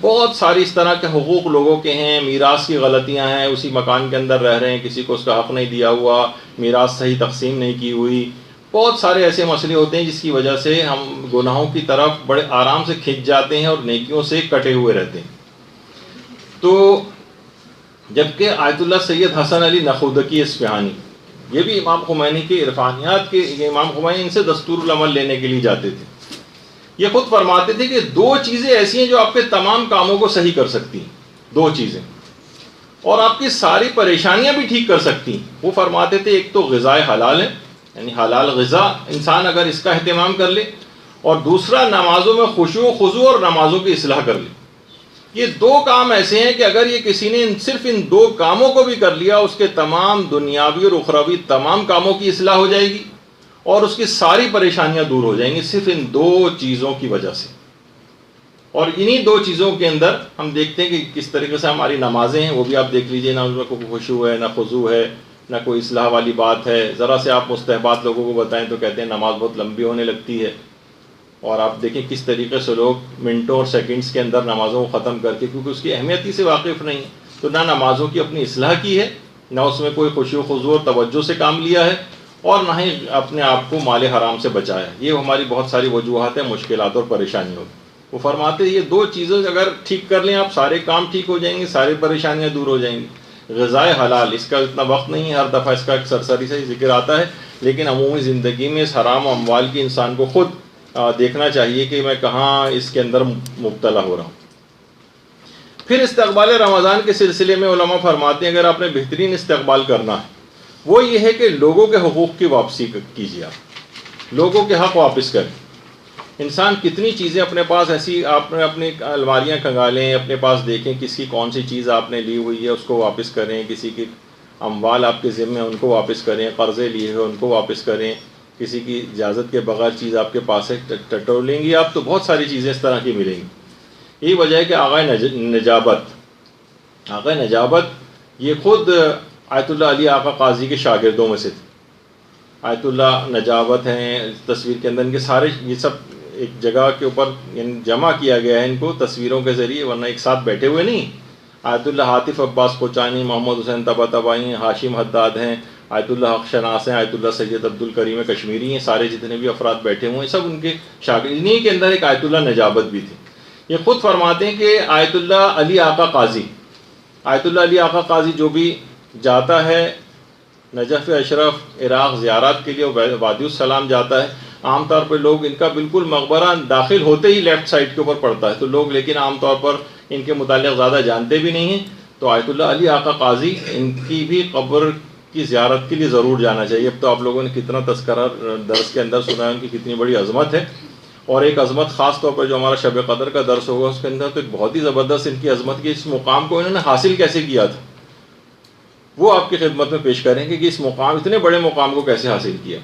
بہت ساری اس طرح کے حقوق لوگوں کے ہیں. میراث کی غلطیاں ہیں، اسی مکان کے اندر رہ رہے ہیں، کسی کو اس کا حق نہیں دیا ہوا، میراث صحیح تقسیم نہیں کی ہوئی. بہت سارے ایسے مسئلے ہوتے ہیں جس کی وجہ سے ہم گناہوں کی طرف بڑے آرام سے کھنچ جاتے ہیں اور نیکیوں سے کٹے ہوئے رہتے ہیں. تو جبکہ آیت اللہ سید حسن علی نخودکی اصفہانی، یہ بھی امام خمینی کے عرفانیات کے، امام خمینی ان سے دستور العمل لینے کے لیے جاتے تھے. یہ خود فرماتے تھے کہ 2 چیزیں ایسی ہیں جو آپ کے تمام کاموں کو صحیح کر سکتی ہیں. 2 چیزیں، اور آپ کی ساری پریشانیاں بھی ٹھیک کر سکتی ہیں. وہ فرماتے تھے ایک تو غذائے حلال ہے، یعنی حلال غذا انسان اگر اس کا اہتمام کر لے، اور دوسرا نمازوں میں خشوع و خضوع اور نمازوں کی اصلاح کر لے. یہ 2 کام ایسے ہیں کہ اگر یہ کسی نے صرف ان 2 کاموں کو بھی کر لیا، اس کے تمام دنیاوی اور اخروی تمام کاموں کی اصلاح ہو جائے گی اور اس کی ساری پریشانیاں دور ہو جائیں گی صرف ان 2 چیزوں کی وجہ سے. اور انہی 2 چیزوں کے اندر ہم دیکھتے ہیں کہ کس طریقے سے ہماری نمازیں ہیں، وہ بھی آپ دیکھ لیجئے، نہ اس میں کوئی خشوع ہے، نہ خضوع ہے، نہ کوئی اصلاح والی بات ہے. ذرا سے آپ مستحبات لوگوں کو بتائیں تو کہتے ہیں نماز بہت لمبی ہونے لگتی ہے. اور آپ دیکھیں کس طریقے سے لوگ منٹوں اور سیکنڈز کے اندر نمازوں کو ختم کر کے، کیونکہ اس کی اہمیت ہی سے واقف نہیں ہے، تو نہ نمازوں کی اپنی اصلاح کی ہے، نہ اس میں کوئی خشوع و خضوع اور توجہ سے کام لیا ہے، اور نہ ہی اپنے آپ کو مال حرام سے بچایا. یہ ہماری بہت ساری وجوہات ہیں مشکلات اور پریشانیوں کی. وہ فرماتے یہ دو چیزیں اگر ٹھیک کر لیں آپ سارے کام ٹھیک ہو جائیں گے, ساری پریشانیاں دور ہو جائیں گی. غذائے حلال, اس کا اتنا وقت نہیں ہے, ہر دفعہ اس کا ایک سرسری سے ذکر آتا ہے, لیکن عمومی زندگی میں اس حرام اموال کی انسان کو خود دیکھنا چاہیے کہ میں کہاں اس کے اندر مبتلا ہو رہا ہوں. پھر استقبال رمضان کے سلسلے میں علماء فرماتے ہیں اگر آپ نے بہترین استقبال کرنا ہے وہ یہ ہے کہ لوگوں کے حقوق کی واپسی کیجیے, آپ لوگوں کے حق واپس کریں. انسان کتنی چیزیں اپنے پاس ایسی, آپ نے اپنی الماریاں کھنگالیں, اپنے پاس دیکھیں کس کی کون سی چیز آپ نے لی ہوئی ہے اس کو واپس کریں, کسی کی اموال آپ کے ذمے ہیں ان کو واپس کریں, قرضے لیے ہوئے ان کو واپس کریں, کسی کی اجازت کے بغیر چیز آپ کے پاس ہے ٹٹولیں گی آپ تو بہت ساری چیزیں اس طرح کی ملیں گی. یہی وجہ ہے کہ آقا نجابت یہ خود آیت اللہ علی آقا قاضی کے شاگردوں میں سے تھے. آیت اللہ نجابت ہیں تصویر کے اندر, ان کے سارے یہ سب ایک جگہ کے اوپر جمع کیا گیا ہے ان کو تصویروں کے ذریعے, ورنہ ایک ساتھ بیٹھے ہوئے نہیں. آیت اللہ حاطف عباس کوچانی, محمد حسین طباطبائی ہیں, ہاشم حداد ہیں, آیت اللہ حق شناس ہیں, آیت اللہ سید عبد الکریم کشمیری ہیں, سارے جتنے بھی افراد بیٹھے ہوئے ہیں سب ان کے شاگرد. انہیں کے اندر ایک آیت اللہ نجابت بھی تھی. یہ خود فرماتے ہیں کہ آیت اللہ علی آقا قاضی, آیت اللہ علی آقا قاضی جو بھی جاتا ہے نجف اشرف عراق زیارات کے لیے, وادی السلام جاتا ہے, عام طور پہ لوگ ان کا بالکل مقبرہ داخل ہوتے ہی لیفٹ سائڈ کے اوپر پڑتا ہے, تو لوگ لیکن عام طور پر ان کے متعلق زیادہ جانتے بھی نہیں ہیں. تو آیت اللہ علی آقا قاضی ان کی بھی قبر کی زیارت کے لیے ضرور جانا چاہیے. اب تو آپ لوگوں نے کتنا تذکرہ درس کے اندر سنا ہے ان کی کتنی بڑی عظمت ہے, اور ایک عظمت خاص طور پر جو ہمارا شب قدر کا درس ہوگا اس کے اندر تو ایک بہت ہی زبردست ان کی عظمت کی, اس مقام کو انہوں نے حاصل کیسے کیا تھا وہ آپ کی خدمت میں پیش کریں گے کہ اس مقام, اتنے بڑے مقام کو کیسے حاصل کیا.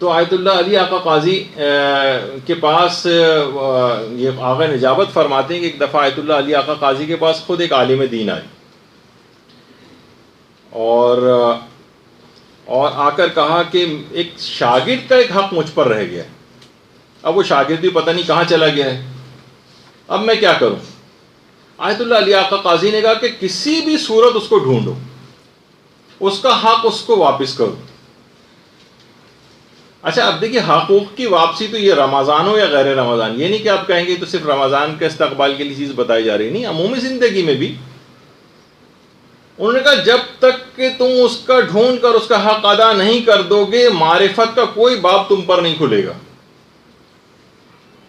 تو آیت اللہ علی آقا قاضی کے پاس یہ آقا نجابت فرماتے ہیں کہ ایک دفعہ آیت اللہ علی آقا قاضی کے پاس خود ایک عالم دین آئی اور آ کر کہا کہ ایک شاگرد کا ایک حق مجھ پر رہ گیا ہے, اب وہ شاگرد بھی پتہ نہیں کہاں چلا گیا ہے, اب میں کیا کروں. آیت اللہ علی آقا قاضی نے کہا کہ کسی بھی صورت اس کو ڈھونڈو, اس کا حق اس کو واپس کرو. اچھا اب دیکھیے حقوق کی واپسی تو یہ رمضان ہو یا غیر رمضان, یہ نہیں کہ آپ کہیں گے تو صرف رمضان کے استقبال کے لیے چیز بتائی جا رہی, نہیں, عمومی زندگی میں بھی. انہوں نے کہا جب تک کہ تم اس کا ڈھونڈ کر اس کا حق ادا نہیں کر دو گے معرفت کا کوئی باب تم پر نہیں کھلے گا.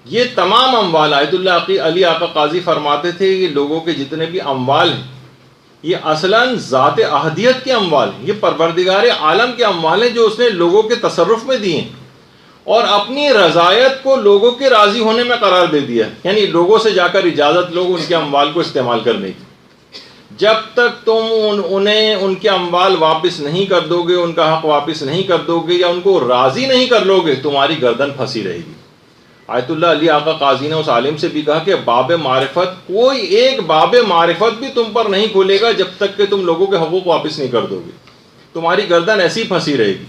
یہ تمام اموال, آیت اللہ علی آقا قاضی فرماتے تھے کہ لوگوں کے جتنے بھی اموال ہیں یہ اصلاً ذات احدیت کے اموال ہیں, یہ پروردگار عالم کے اموال ہیں جو اس نے لوگوں کے تصرف میں دیے اور اپنی رضایت کو لوگوں کے راضی ہونے میں قرار دے دیا, یعنی لوگوں سے جا کر اجازت لوگ ان کے اموال کو استعمال کرنے کی. جب تک تم انہیں ان کے اموال واپس نہیں کر دو گے, ان کا حق واپس نہیں کر دو گے یا ان کو راضی نہیں کر لو گے, تمہاری گردن پھنسی رہے گی. آیت اللہ علی آقا قاضی نے اس عالم سے بھی کہا کہ باب معرفت, کوئی ایک باب معرفت بھی تم پر نہیں کھولے گا جب تک کہ تم لوگوں کے حقوق واپس نہیں کر دو گے, تمہاری گردن ایسی پھنسی رہے گی.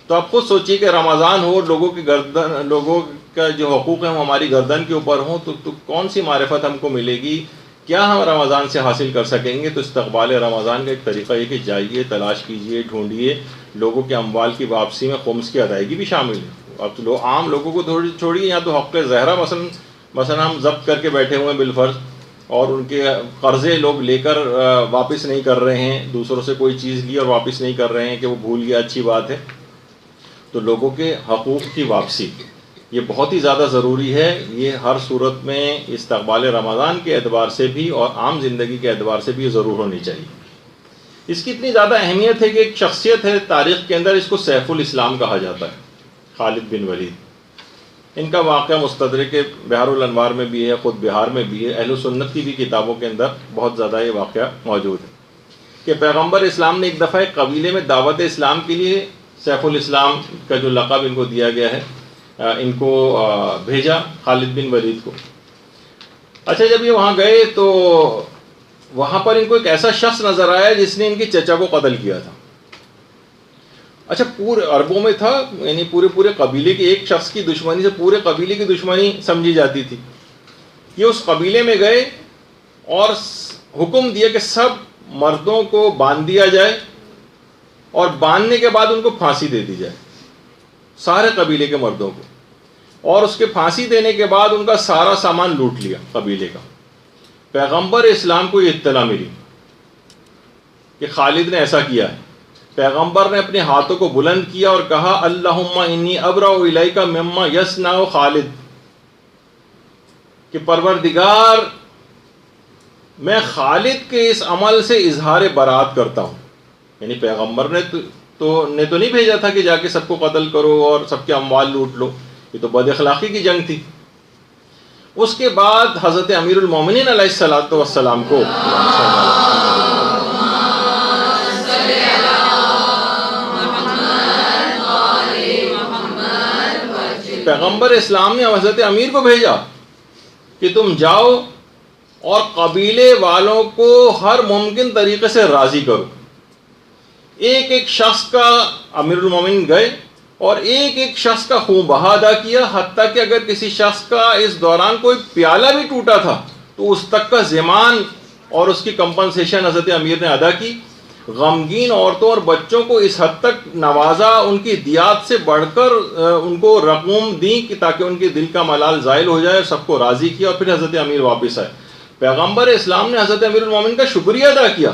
تو آپ خود سوچیے کہ رمضان ہو, لوگوں کی گردن, لوگوں کا جو حقوق ہیں وہ ہماری گردن کے اوپر ہوں, تو کون سی معرفت ہم کو ملے گی, کیا ہم رمضان سے حاصل کر سکیں گے. تو استقبال رمضان کا ایک طریقہ یہ کہ جائیے, تلاش کیجیے, ڈھونڈیے, لوگوں کے اموال کی واپسی میں خمس کی ادائیگی بھی شامل ہے. اب تو عام لوگوں کو چھوڑیے, یا تو حق زہرہ مثلا ہم ضبط کر کے بیٹھے ہوئے ہیں بالفرض, اور ان کے قرضے لوگ لے کر واپس نہیں کر رہے ہیں, دوسروں سے کوئی چیز لی اور واپس نہیں کر رہے ہیں کہ وہ بھول گیا, اچھی بات ہے. تو لوگوں کے حقوق کی واپسی یہ بہت ہی زیادہ ضروری ہے. یہ ہر صورت میں استقبال رمضان کے اعتبار سے بھی اور عام زندگی کے اعتبار سے بھی یہ ضرور ہونی چاہیے. اس کی اتنی زیادہ اہمیت ہے کہ ایک شخصیت ہے تاریخ کے اندر, اس کو سیف الاسلام کہا جاتا ہے, خالد بن ولید. ان کا واقعہ مستدرک بحار الانوار میں بھی ہے, خود بہار میں بھی ہے, اہل سنت کی بھی کتابوں کے اندر بہت زیادہ یہ واقعہ موجود ہے کہ پیغمبر اسلام نے ایک دفعہ ایک قبیلے میں دعوت اسلام کے لیے سیف الاسلام کا جو لقب ان کو دیا گیا ہے ان کو بھیجا, خالد بن ولید کو. اچھا جب یہ وہاں گئے تو وہاں پر ان کو ایک ایسا شخص نظر آیا جس نے ان کے چچا کو قتل کیا تھا. اچھا پورے عربوں میں تھا, یعنی پورے قبیلے کے ایک شخص کی دشمنی سے پورے قبیلے کی دشمنی سمجھی جاتی تھی. یہ اس قبیلے میں گئے اور حکم دیا کہ سب مردوں کو باندھ دیا جائے اور باندھنے کے بعد ان کو پھانسی دے دی جائے، سارے قبیلے کے مردوں کو، اور اس کے پھانسی دینے کے بعد ان کا سارا سامان لوٹ لیا قبیلے کا۔ پیغمبر اسلام کو یہ اطلاع ملی کہ خالد نے ایسا کیا ہے۔ پیغمبر نے اپنے ہاتھوں کو بلند کیا اور کہا اللہم انی ابرأ الیک مما یصنع خالد، کہ پروردگار میں خالد کے اس عمل سے اظہار برات کرتا ہوں۔ یعنی پیغمبر نے تو نہیں بھیجا تھا کہ جا کے سب کو قتل کرو اور سب کے اموال لوٹ لو، یہ تو بد اخلاقی کی جنگ تھی۔ اس کے بعد حضرت امیر المومنین علیہ السلام کو پیغمبر اسلام نے حضرت امیر کو بھیجا کہ تم جاؤ اور قبیلے والوں کو ہر ممکن طریقے سے راضی کرو۔ ایک ایک شخص کا امیر المومنین گئے اور ایک ایک شخص کا خون بہا ادا کیا، حتیٰ کہ اگر کسی شخص کا اس دوران کوئی پیالہ بھی ٹوٹا تھا تو اس تک کا ضمان اور اس کی کمپنسیشن حضرت امیر نے ادا کی۔ غمگین عورتوں اور بچوں کو اس حد تک نوازا، ان کی دیات سے بڑھ کر ان کو رقوم دیں کہ تاکہ ان کے دل کا ملال زائل ہو جائے، سب کو راضی کیا، اور پھر حضرت امیر واپس آئے۔ پیغمبر اسلام نے حضرت امیر المومنین کا شکریہ ادا کیا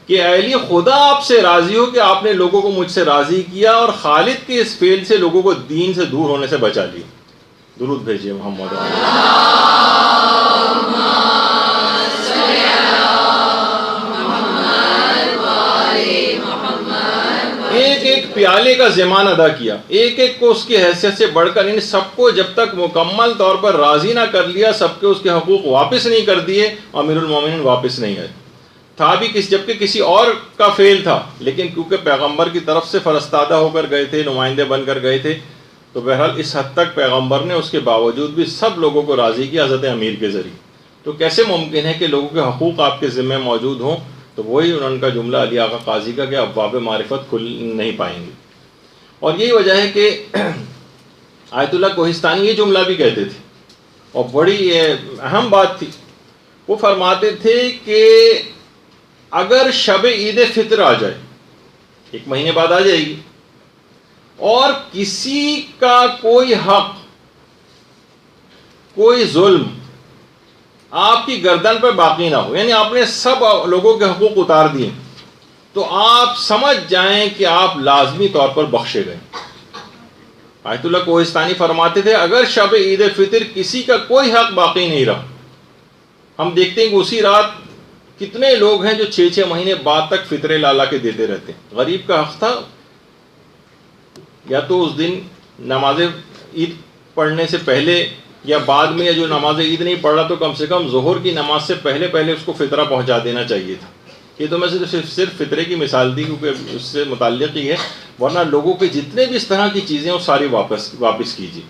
کہ اے علی خدا آپ سے راضی ہو کہ آپ نے لوگوں کو مجھ سے راضی کیا اور خالد کے اس فعل سے لوگوں کو دین سے دور ہونے سے بچا لیا۔ درود بھیجیے محمد۔ ایک ایک پیالے کا ضمان ادا کیا، ایک ایک کو اس کی حیثیت سے بڑھ کر، ان سب کو جب تک مکمل طور پر راضی نہ کر لیا، سب کے اس کے حقوق واپس نہیں کر دیے، امیر المومنین واپس نہیں آئے۔ تھا بھی جبکہ کسی اور کا فعل تھا، لیکن کیونکہ پیغمبر کی طرف سے فرستادہ ہو کر گئے تھے، نمائندے بن کر گئے تھے، تو بہرحال اس حد تک پیغمبر نے اس کے باوجود بھی سب لوگوں کو راضی کیا حضرت امیر کے ذریعے۔ تو کیسے ممکن ہے کہ لوگوں کے حقوق آپ کے ذمہ موجود ہوں؟ تو وہی ان کا جملہ علی آقا قاضی کا کہ ابواب معرفت کھل نہیں پائیں گے۔ اور یہی وجہ ہے کہ آیت اللہ کوہستانی یہ جملہ بھی کہتے تھے، اور بڑی اہم بات تھی۔ وہ فرماتے تھے کہ اگر شب عید فطر آ جائے، ایک مہینے بعد آ جائے گی، اور کسی کا کوئی حق، کوئی ظلم آپ کی گردن پہ باقی نہ ہو، یعنی آپ نے سب لوگوں کے حقوق اتار دیے، تو آپ سمجھ جائیں کہ آپ لازمی طور پر بخشے گئے۔ آیت اللہ کوہستانی فرماتے تھے اگر شب عید فطر کسی کا کوئی حق باقی نہیں رہا، ہم دیکھتے ہیں کہ اسی رات کتنے لوگ ہیں جو 6 مہینے بعد تک فطرے لالا کے دیتے رہتے ہیں۔ غریب کا حق تھا، یا تو اس دن نماز عید پڑھنے سے پہلے یا بعد میں، یا جو نماز عید نہیں پڑھ رہا تو کم سے کم ظہر کی نماز سے پہلے اس کو فطرہ پہنچا دینا چاہیے تھا۔ یہ تو میں صرف فطرے کی مثال دی کیونکہ اس سے متعلق ہی ہے، ورنہ لوگوں کے جتنے بھی اس طرح کی چیزیں وہ ساری واپس کیجیے۔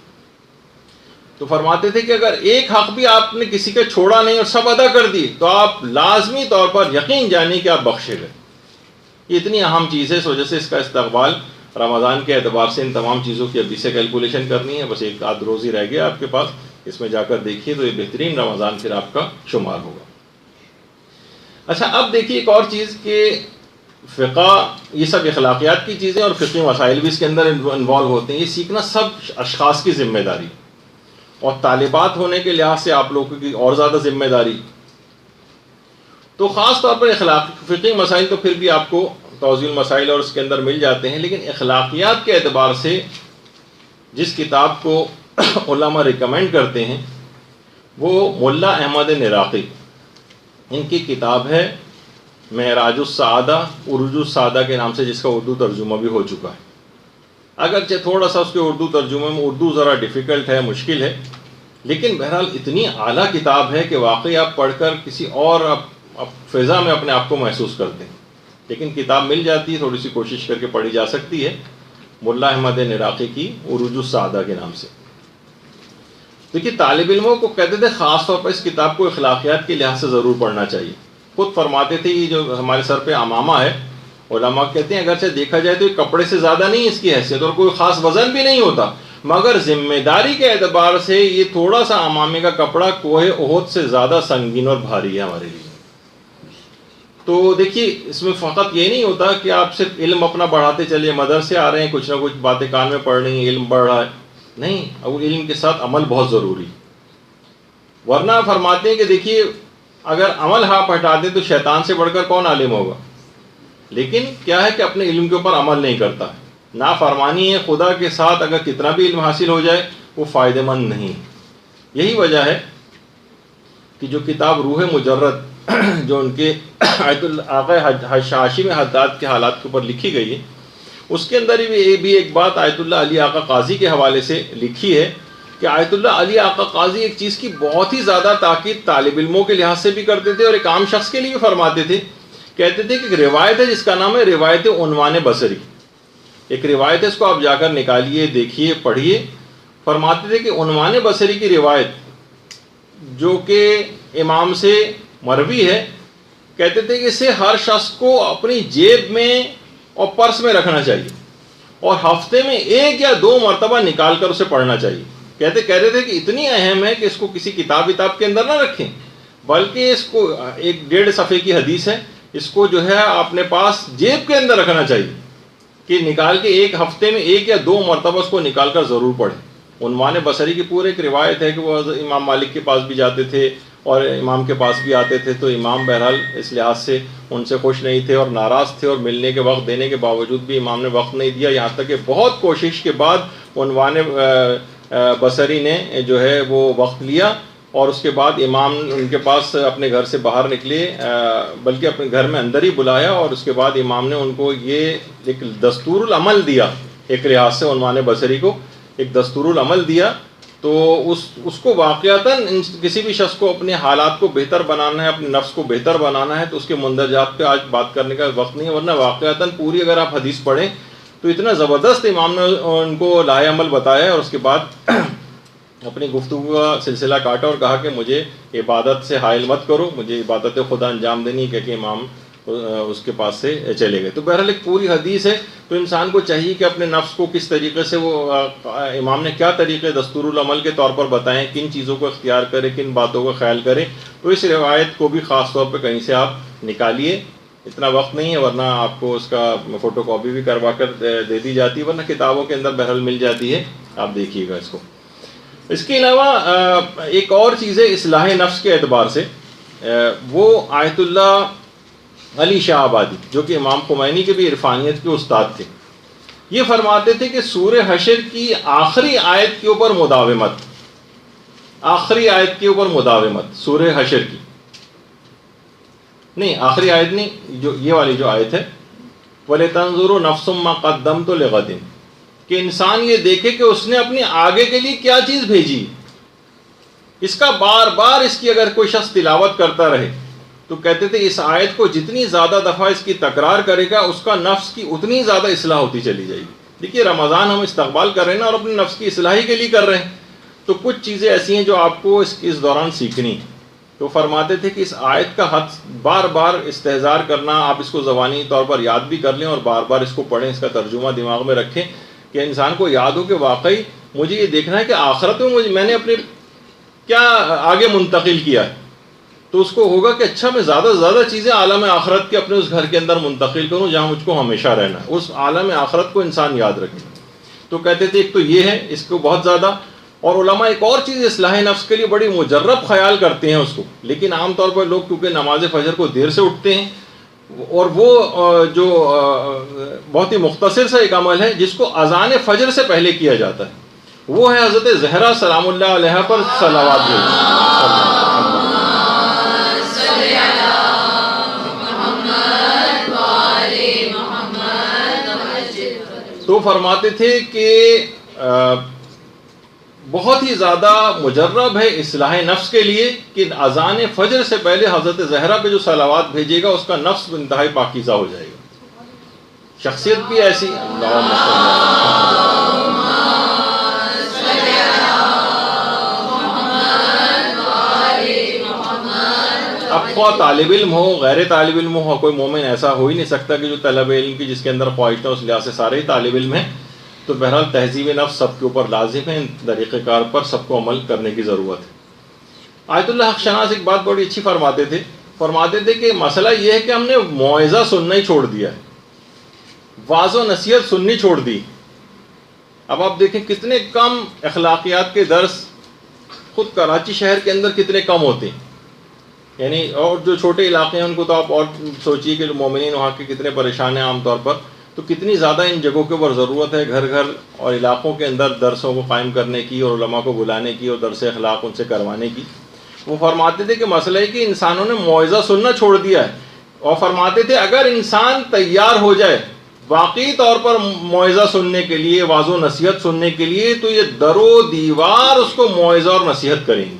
تو فرماتے تھے کہ اگر ایک حق بھی آپ نے کسی کا چھوڑا نہیں اور سب ادا کر دی، تو آپ لازمی طور پر یقین جانیں کہ آپ بخشے گئے۔ یہ اتنی اہم چیز ہے، اس وجہ سے اس کا استقبال رمضان کے اعتبار سے ان تمام چیزوں کی ابھی سے کیلکولیشن کرنی ہے۔ بس ایک آدھ روز ہی رہ گیا آپ کے پاس، اس میں جا کر دیکھیے تو یہ بہترین رمضان پھر آپ کا شمار ہوگا۔ اچھا، اب دیکھیے ایک اور چیز کہ فقہ، یہ سب اخلاقیات کی چیزیں اور فقہی مسائل بھی اس کے اندر انوالو ہوتے ہیں، یہ سیکھنا سب اشخاص کی ذمہ داری، اور طالبات ہونے کے لحاظ سے آپ لوگوں کی اور زیادہ ذمہ داری۔ تو خاص طور پر فقہی مسائل تو پھر بھی آپ کو توضیح المسائل اور اس کے اندر مل جاتے ہیں، لیکن اخلاقیات کے اعتبار سے جس کتاب کو علماء ریکمینڈ کرتے ہیں وہ ملا احمد نراقی، ان کی کتاب ہے معراج السعادہ، عروج السعادہ کے نام سے، جس کا اردو ترجمہ بھی ہو چکا ہے۔ اگرچہ تھوڑا سا اس کے اردو ترجمے میں اردو ذرا ڈیفیکلٹ ہے، مشکل ہے، لیکن بہرحال اتنی اعلیٰ کتاب ہے کہ واقعی آپ پڑھ کر کسی اور فضا میں اپنے آپ کو محسوس کرتے ہیں۔ لیکن کتاب مل جاتی ہے، تھوڑی سی کوشش کر کے پڑھی جا سکتی ہے، ملا احمد نراقی کی عروج السعادہ کے نام سے۔ دیکھیے طالب علموں کو کہتے تھے خاص طور پر اس کتاب کو اخلاقیات کے لحاظ سے ضرور پڑھنا چاہیے۔ خود فرماتے تھے یہ جو ہمارے سر پہ عمامہ ہے، علماء کہتے ہیں اگرچہ دیکھا جائے تو یہ کپڑے سے زیادہ نہیں اس کی حیثیت، اور کوئی خاص وزن بھی نہیں ہوتا، مگر ذمہ داری کے اعتبار سے یہ تھوڑا سا عمامے کا کپڑا کوہ احد سے زیادہ سنگین اور بھاری ہے ہمارے لیے۔ تو دیکھیے اس میں فقط یہ نہیں ہوتا کہ آپ صرف علم اپنا بڑھاتے چلیے، مدرسے آ رہے ہیں، کچھ نہ کچھ باتیں کان میں پڑھ رہی ہیں، علم بڑھ رہا ہے، نہیں، اب علم کے ساتھ عمل بہت ضروری، ورنہ فرماتے ہیں کہ دیکھیے اگر عمل ہاتھ ہٹا دیں تو شیطان سے بڑھ کر کون عالم ہوگا، لیکن کیا ہے کہ اپنے علم کے اوپر عمل نہیں کرتا ہے، نافرمانی ہے خدا کے ساتھ، اگر کتنا بھی علم حاصل ہو جائے وہ فائدہ مند نہیں۔ یہی وجہ ہے کہ جو کتاب روح مجرد جو ان کے آیت آقا ہاشم حداد کے حالات کے اوپر لکھی گئی ہے، اس کے اندر بھی ایک بات آیت اللہ علی آقا قاضی کے حوالے سے لکھی ہے کہ آیت اللہ علی آقا قاضی ایک چیز کی بہت ہی زیادہ تاکید طالب علموں کے لحاظ سے بھی کرتے تھے اور ایک عام شخص کے لیے بھی فرماتے تھے، کہتے تھے کہ ایک روایت ہے جس کا نام ہے روایت عنوان بصری، ایک روایت ہے، اس کو آپ جا کر نکالیے، دیکھیے، پڑھیے۔ فرماتے تھے کہ عنوان بصری کی روایت جو کہ امام سے مروی ہے، کہتے تھے کہ اسے ہر شخص کو اپنی جیب میں اور پرس میں رکھنا چاہیے اور ہفتے میں 1 یا 2 مرتبہ نکال کر اسے پڑھنا چاہیے۔ کہتے تھے کہ اتنی اہم ہے کہ اس کو کسی کتاب کے اندر نہ رکھیں، بلکہ اس کو 1.5 صفحے کی حدیث ہے، اس کو جو ہے اپنے پاس جیب کے اندر رکھنا چاہیے کہ نکال کے ایک ہفتے میں 1 یا 2 مرتبہ اس کو نکال کر ضرور پڑھیں۔ عنوان بصری کی پورے ایک روایت ہے کہ وہ امام مالک کے پاس بھی جاتے تھے اور امام کے پاس بھی آتے تھے، تو امام بہرحال اس لحاظ سے ان سے خوش نہیں تھے اور ناراض تھے، اور ملنے کے وقت دینے کے باوجود بھی امام نے وقت نہیں دیا، یہاں تک کہ بہت کوشش کے بعد عنوان بصری نے جو ہے وہ وقت لیا، اور اس کے بعد امام ان کے پاس اپنے گھر سے باہر نکلے، بلکہ اپنے گھر میں اندر ہی بلایا، اور اس کے بعد امام نے ان کو یہ ایک دستور العمل دیا، ایک لحاظ سے عنوان بصری کو ایک دستور العمل دیا۔ تو اس کو واقعتاً کسی بھی شخص کو اپنے حالات کو بہتر بنانا ہے، اپنے نفس کو بہتر بنانا ہے، تو اس کے مندرجات پہ آج بات کرنے کا وقت نہیں ہے، ورنہ واقعتاً پوری اگر آپ حدیث پڑھیں تو اتنا زبردست امام نے ان کو لائے عمل بتایا ہے، اور اس کے بعد اپنی گفتگو کا سلسلہ کاٹا اور کہا کہ مجھے عبادت سے حائل مت کرو، مجھے عبادت خدا انجام دینی، کہ امام اس کے پاس سے چلے گئے۔ تو بہرحال ایک پوری حدیث ہے، تو انسان کو چاہیے کہ اپنے نفس کو کس طریقے سے وہ امام نے کیا طریقے دستور العمل کے طور پر بتائیں، کن چیزوں کو اختیار کرے، کن باتوں کا خیال کرے، تو اس روایت کو بھی خاص طور پہ کہیں سے آپ نکالیے، اتنا وقت نہیں ہے ورنہ آپ کو اس کا فوٹو کاپی بھی کروا کر دے دی جاتی ہے، ورنہ کتابوں کے اندر بہرحال مل جاتی ہے، آپ دیکھیے گا اس کو۔ اس کے علاوہ ایک اور چیز ہے اصلاح نفس کے اعتبار سے، وہ آیت اللہ علی شاہ آبادی جو کہ امام خمینی کے بھی عرفانیت کے استاد تھے، یہ فرماتے تھے کہ سورہ حشر کی آخری آیت کے اوپر مداومت، آخری آیت کے اوپر مداومت، سورہ حشر کی نہیں، آخری آیت نہیں، جو یہ والی جو آیت ہے وَلِتَنْظُرُ نَفْسٌ مَا قَدَّمْتُ لِغَدٍ، کہ انسان یہ دیکھے کہ اس نے اپنے آگے کے لیے کیا چیز بھیجی، اس کا بار بار اس کی اگر کوئی شخص تلاوت کرتا رہے تو کہتے تھے اس آیت کو جتنی زیادہ دفعہ اس کی تکرار کرے گا اس کا نفس کی اتنی زیادہ اصلاح ہوتی چلی جائے گی۔ دیکھیے رمضان ہم استقبال کر رہے ہیں نا، اور اپنے نفس کی اصلاحی کے لیے کر رہے ہیں، تو کچھ چیزیں ایسی ہیں جو آپ کو اس دوران سیکھنی، تو فرماتے تھے کہ اس آیت کا حد بار بار استحضار کرنا، آپ اس کو زبانی طور پر یاد بھی کر لیں اور بار بار اس کو پڑھیں، اس کا ترجمہ دماغ میں رکھیں کہ انسان کو یاد ہو کہ واقعی مجھے یہ دیکھنا ہے کہ آخرت میں میں نے اپنے کیا آگے منتقل کیا ہے، تو اس کو ہوگا کہ اچھا میں زیادہ سے زیادہ چیزیں عالم آخرت کے اپنے اس گھر کے اندر منتقل کروں جہاں مجھ کو ہمیشہ رہنا ہے، اس عالم آخرت کو انسان یاد رکھے۔ تو کہتے تھے ایک تو یہ ہے، اس کو بہت زیادہ، اور علماء ایک اور چیز اصلاح نفس کے لیے بڑی مجرب خیال کرتے ہیں اس کو، لیکن عام طور پر لوگ کیونکہ نماز فجر کو دیر سے اٹھتے ہیں، اور وہ جو بہت ہی مختصر سا ایک عمل ہے جس کو اذان فجر سے پہلے کیا جاتا ہے، وہ ہے حضرت زہرا سلام اللہ علیہا پر صلوات بھیجنا۔ تو فرماتے تھے کہ بہت ہی زیادہ مجرب ہے اصلاح نفس کے لیے کہ اذان فجر سے پہلے حضرت زہرا پہ جو صلوات بھیجے گا اس کا نفس انتہائی پاکیزہ ہو جائے گا، شخصیت بھی ایسی۔ اب خواہ طالب علم ہو، غیر طالب علم ہو، کوئی مومن ایسا ہو ہی نہیں سکتا کہ جو طلب علم کی جس کے اندر خواہش ہے، اس لحاظ سے سارے ہی طالب علم ہیں، تو بہرحال تہذیب نفس سب کے اوپر لازم ہے، ان طریقہ کار پر سب کو عمل کرنے کی ضرورت ہے۔ آیت اللہ حق شناس ایک بات بڑی اچھی فرماتے تھے، فرماتے تھے کہ مسئلہ یہ ہے کہ ہم نے موعظہ سننا ہی چھوڑ دیا ہے، واعظ و نصیحت سننی چھوڑ دی۔ اب آپ دیکھیں کتنے کم اخلاقیات کے درس خود کراچی شہر کے اندر کتنے کم ہوتے ہیں، یعنی اور جو چھوٹے علاقے ہیں ان کو تو آپ اور سوچیے کہ مومنین وہاں کے کتنے پریشان ہیں عام طور پر، تو کتنی زیادہ ان جگہوں کے اوپر ضرورت ہے گھر گھر اور علاقوں کے اندر درسوں کو قائم کرنے کی اور علماء کو بلانے کی اور درس اخلاق ان سے کروانے کی۔ وہ فرماتے تھے کہ مسئلہ ہے کہ انسانوں نے موعظہ سننا چھوڑ دیا ہے، اور فرماتے تھے اگر انسان تیار ہو جائے واقعی طور پر موعظہ سننے کے لیے، واعظ و نصیحت سننے کے لیے، تو یہ در و دیوار اس کو موعظہ اور نصیحت کریں گے۔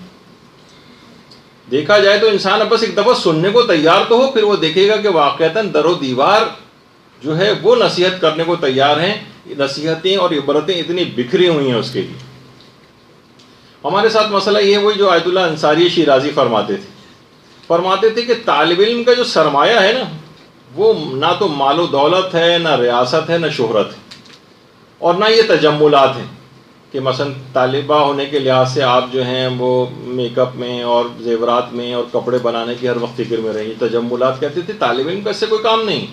دیکھا جائے تو انسان اب بس ایک دفعہ سننے کو تیار تو ہو، پھر وہ دیکھے گا کہ واقعتاً در و دیوار جو ہے وہ نصیحت کرنے کو تیار ہیں، نصیحتیں اور عبرتیں اتنی بکھری ہوئی ہیں اس کے لیے۔ ہمارے ساتھ مسئلہ یہ ہے وہی جو آیت اللہ انصاری شیرازی فرماتے تھے کہ طالب علم کا جو سرمایہ ہے نا، وہ نہ تو مال و دولت ہے، نہ ریاست ہے، نہ شہرت ہے، اور نہ یہ تجملات ہیں کہ مثلا طالبہ ہونے کے لحاظ سے آپ جو ہیں وہ میک اپ میں اور زیورات میں اور کپڑے بنانے کی ہر وقت فکر میں رہی۔ تجملات کہتے تھے طالب علم کا اس سے کوئی کام نہیں،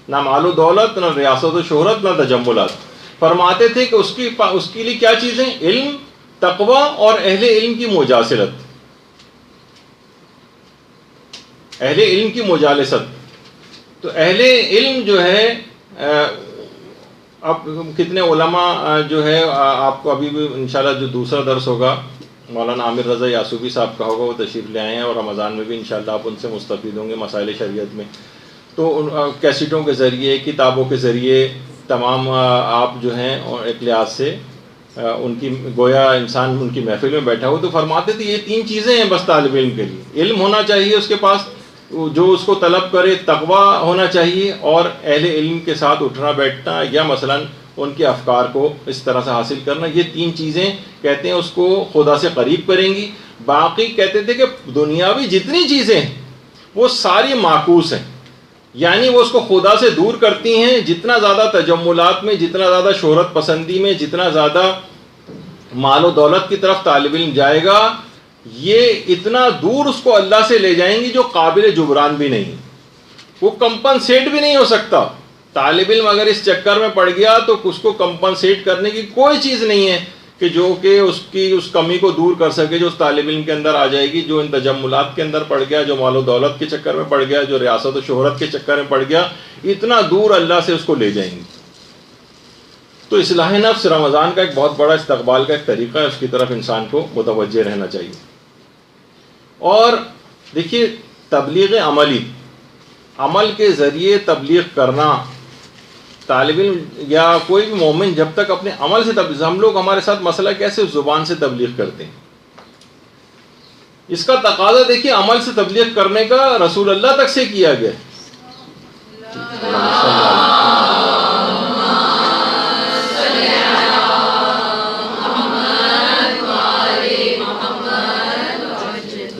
نہ مال و دولت، نہ ریاست و شہرت، نہ تجملات۔ فرماتے تھے کہ اس کے لیے کیا چیزیں؟ علم، تقوی اور اہل علم کی مجالست، اہل علم کی مجالست۔ تو اہل علم جو ہے، اب کتنے علماء جو ہے، آپ کو ابھی بھی انشاءاللہ جو دوسرا درس ہوگا مولانا عامر رضا یاسوبی صاحب کا ہوگا، وہ تشریف لے آئے ہیں، اور رمضان میں بھی انشاءاللہ آپ ان سے مستفید ہوں گے مسائل شریعت میں۔ تو کیسٹوں کے ذریعے، کتابوں کے ذریعے تمام آپ جو ہیں ایک لحاظ سے ان کی گویا انسان ان کی محفل میں بیٹھا ہو، تو فرماتے تھے یہ تین چیزیں ہیں بس طالب علم کے لیے: علم ہونا چاہیے اس کے پاس جو اس کو طلب کرے، تقوی ہونا چاہیے، اور اہل علم کے ساتھ اٹھنا بیٹھنا یا مثلا ان کے افکار کو اس طرح سے حاصل کرنا۔ یہ تین چیزیں کہتے ہیں اس کو خدا سے قریب کریں گی۔ باقی کہتے تھے کہ دنیاوی جتنی چیزیں ہیں وہ ساری معکوس ہیں، یعنی وہ اس کو خدا سے دور کرتی ہیں۔ جتنا زیادہ تجملات میں، جتنا زیادہ شہرت پسندی میں، جتنا زیادہ مال و دولت کی طرف طالب علم جائے گا، یہ اتنا دور اس کو اللہ سے لے جائیں گی جو قابل جبران بھی نہیں، وہ کمپنسیٹ بھی نہیں ہو سکتا۔ طالب علم اگر اس چکر میں پڑ گیا تو اس کو کمپنسیٹ کرنے کی کوئی چیز نہیں ہے کہ جو کہ اس کمی کو دور کر سکے جو اس طالب علم کے اندر آ جائے گی، جو ان تجملات کے اندر پڑ گیا، جو مال و دولت کے چکر میں پڑ گیا، جو ریاست و شہرت کے چکر میں پڑ گیا، اتنا دور اللہ سے اس کو لے جائیں گی۔ تو اصلاح نفس رمضان کا ایک بہت بڑا استقبال کا ایک طریقہ ہے، اس کی طرف انسان کو متوجہ رہنا چاہیے۔ اور دیکھیے تبلیغ عملی، عمل کے ذریعے تبلیغ کرنا، طالب علم یا کوئی بھی مومن جب تک اپنے عمل سے تبلیغ، ہم لوگ ہمارے ساتھ مسئلہ کیسے زبان سے تبلیغ کرتے ہیں، اس کا تقاضا دیکھیے عمل سے تبلیغ کرنے کا رسول اللہ تک سے کیا گیا۔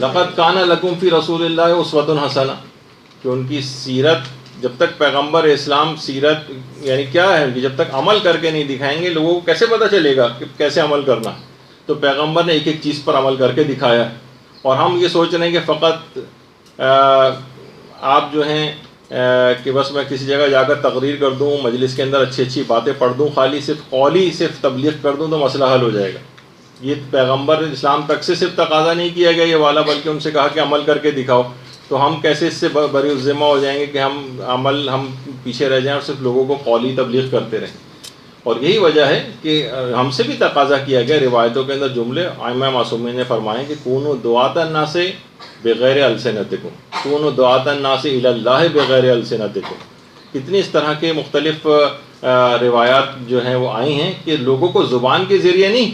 لقد کان لکم فی رسول اللہ اسوۃ حسنہ، کہ ان کی سیرت جب تک پیغمبر اسلام سیرت یعنی کیا ہے کہ جب تک عمل کر کے نہیں دکھائیں گے لوگوں کو کیسے پتہ چلے گا کہ کیسے عمل کرنا۔ تو پیغمبر نے ایک ایک چیز پر عمل کر کے دکھایا، اور ہم یہ سوچ رہے ہیں کہ فقط آپ جو ہیں کہ بس میں کسی جگہ جا کر تقریر کر دوں، مجلس کے اندر اچھی اچھی باتیں پڑھ دوں، خالی صرف قولی صرف تبلیغ کر دوں تو مسئلہ حل ہو جائے گا۔ یہ پیغمبر اسلام تک سے صرف تقاضا نہیں کیا گیا یہ والا، بلکہ ان سے کہا کہ عمل کر کے دکھاؤ۔ تو ہم کیسے اس سے بری الذمہ ہو جائیں گے کہ ہم پیچھے رہ جائیں اور صرف لوگوں کو قولی تبلیغ کرتے رہیں۔ اور یہی وجہ ہے کہ ہم سے بھی تقاضا کیا گیا، روایتوں کے اندر جملے ائمہ معصومین نے فرمائے کہ کونوا دعاۃ الناس بغیر السنتکم، کونوا دعاۃ الناس الی اللہ بغیر السنتکم۔ کتنی اس طرح کے مختلف روایات جو ہیں وہ آئی ہیں کہ لوگوں کو زبان کے ذریعے نہیں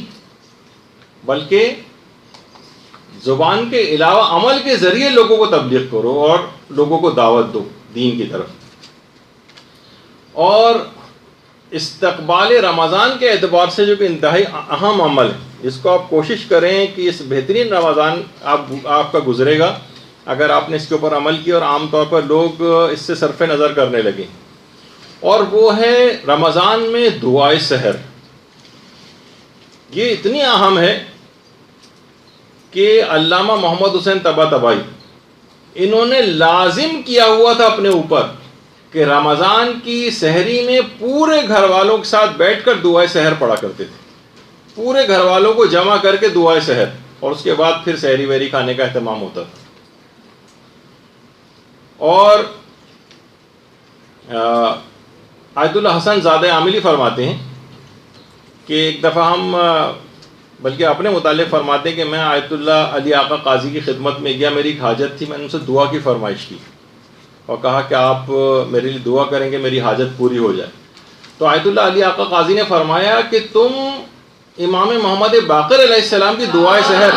بلکہ زبان کے علاوہ عمل کے ذریعے لوگوں کو تبلیغ کرو اور لوگوں کو دعوت دو دین کی طرف۔ اور استقبال رمضان کے اعتبار سے جو کہ انتہائی اہم عمل ہے، اس کو آپ کوشش کریں کہ اس بہترین رمضان آپ کا گزرے گا اگر آپ نے اس کے اوپر عمل کیا، اور عام طور پر لوگ اس سے صرف نظر کرنے لگے، اور وہ ہے رمضان میں دعائے سحر۔ یہ اتنی اہم ہے کہ علامہ محمد حسین طباطبائی انہوں نے لازم کیا ہوا تھا اپنے اوپر کہ رمضان کی سحری میں پورے گھر والوں کے ساتھ بیٹھ کر دعائے سحر پڑھا کرتے تھے، پورے گھر والوں کو جمع کر کے دعائے سحر، اور اس کے بعد پھر سحری وحری کھانے کا اہتمام ہوتا تھا۔ اور آیت اللہ حسن زادہ عاملی فرماتے ہیں کہ ایک دفعہ ہم، بلکہ اپنے متعلق فرماتے ہیں کہ میں آیت اللہ علی آقا قاضی کی خدمت میں گیا، میری ایک حاجت تھی، میں نے ان سے دعا کی فرمائش کی اور کہا کہ آپ میرے لیے دعا کریں کہ میری حاجت پوری ہو جائے۔ تو آیت اللہ علی آقا قاضی نے فرمایا کہ تم امام محمد باقر علیہ السلام کی دعائے سحر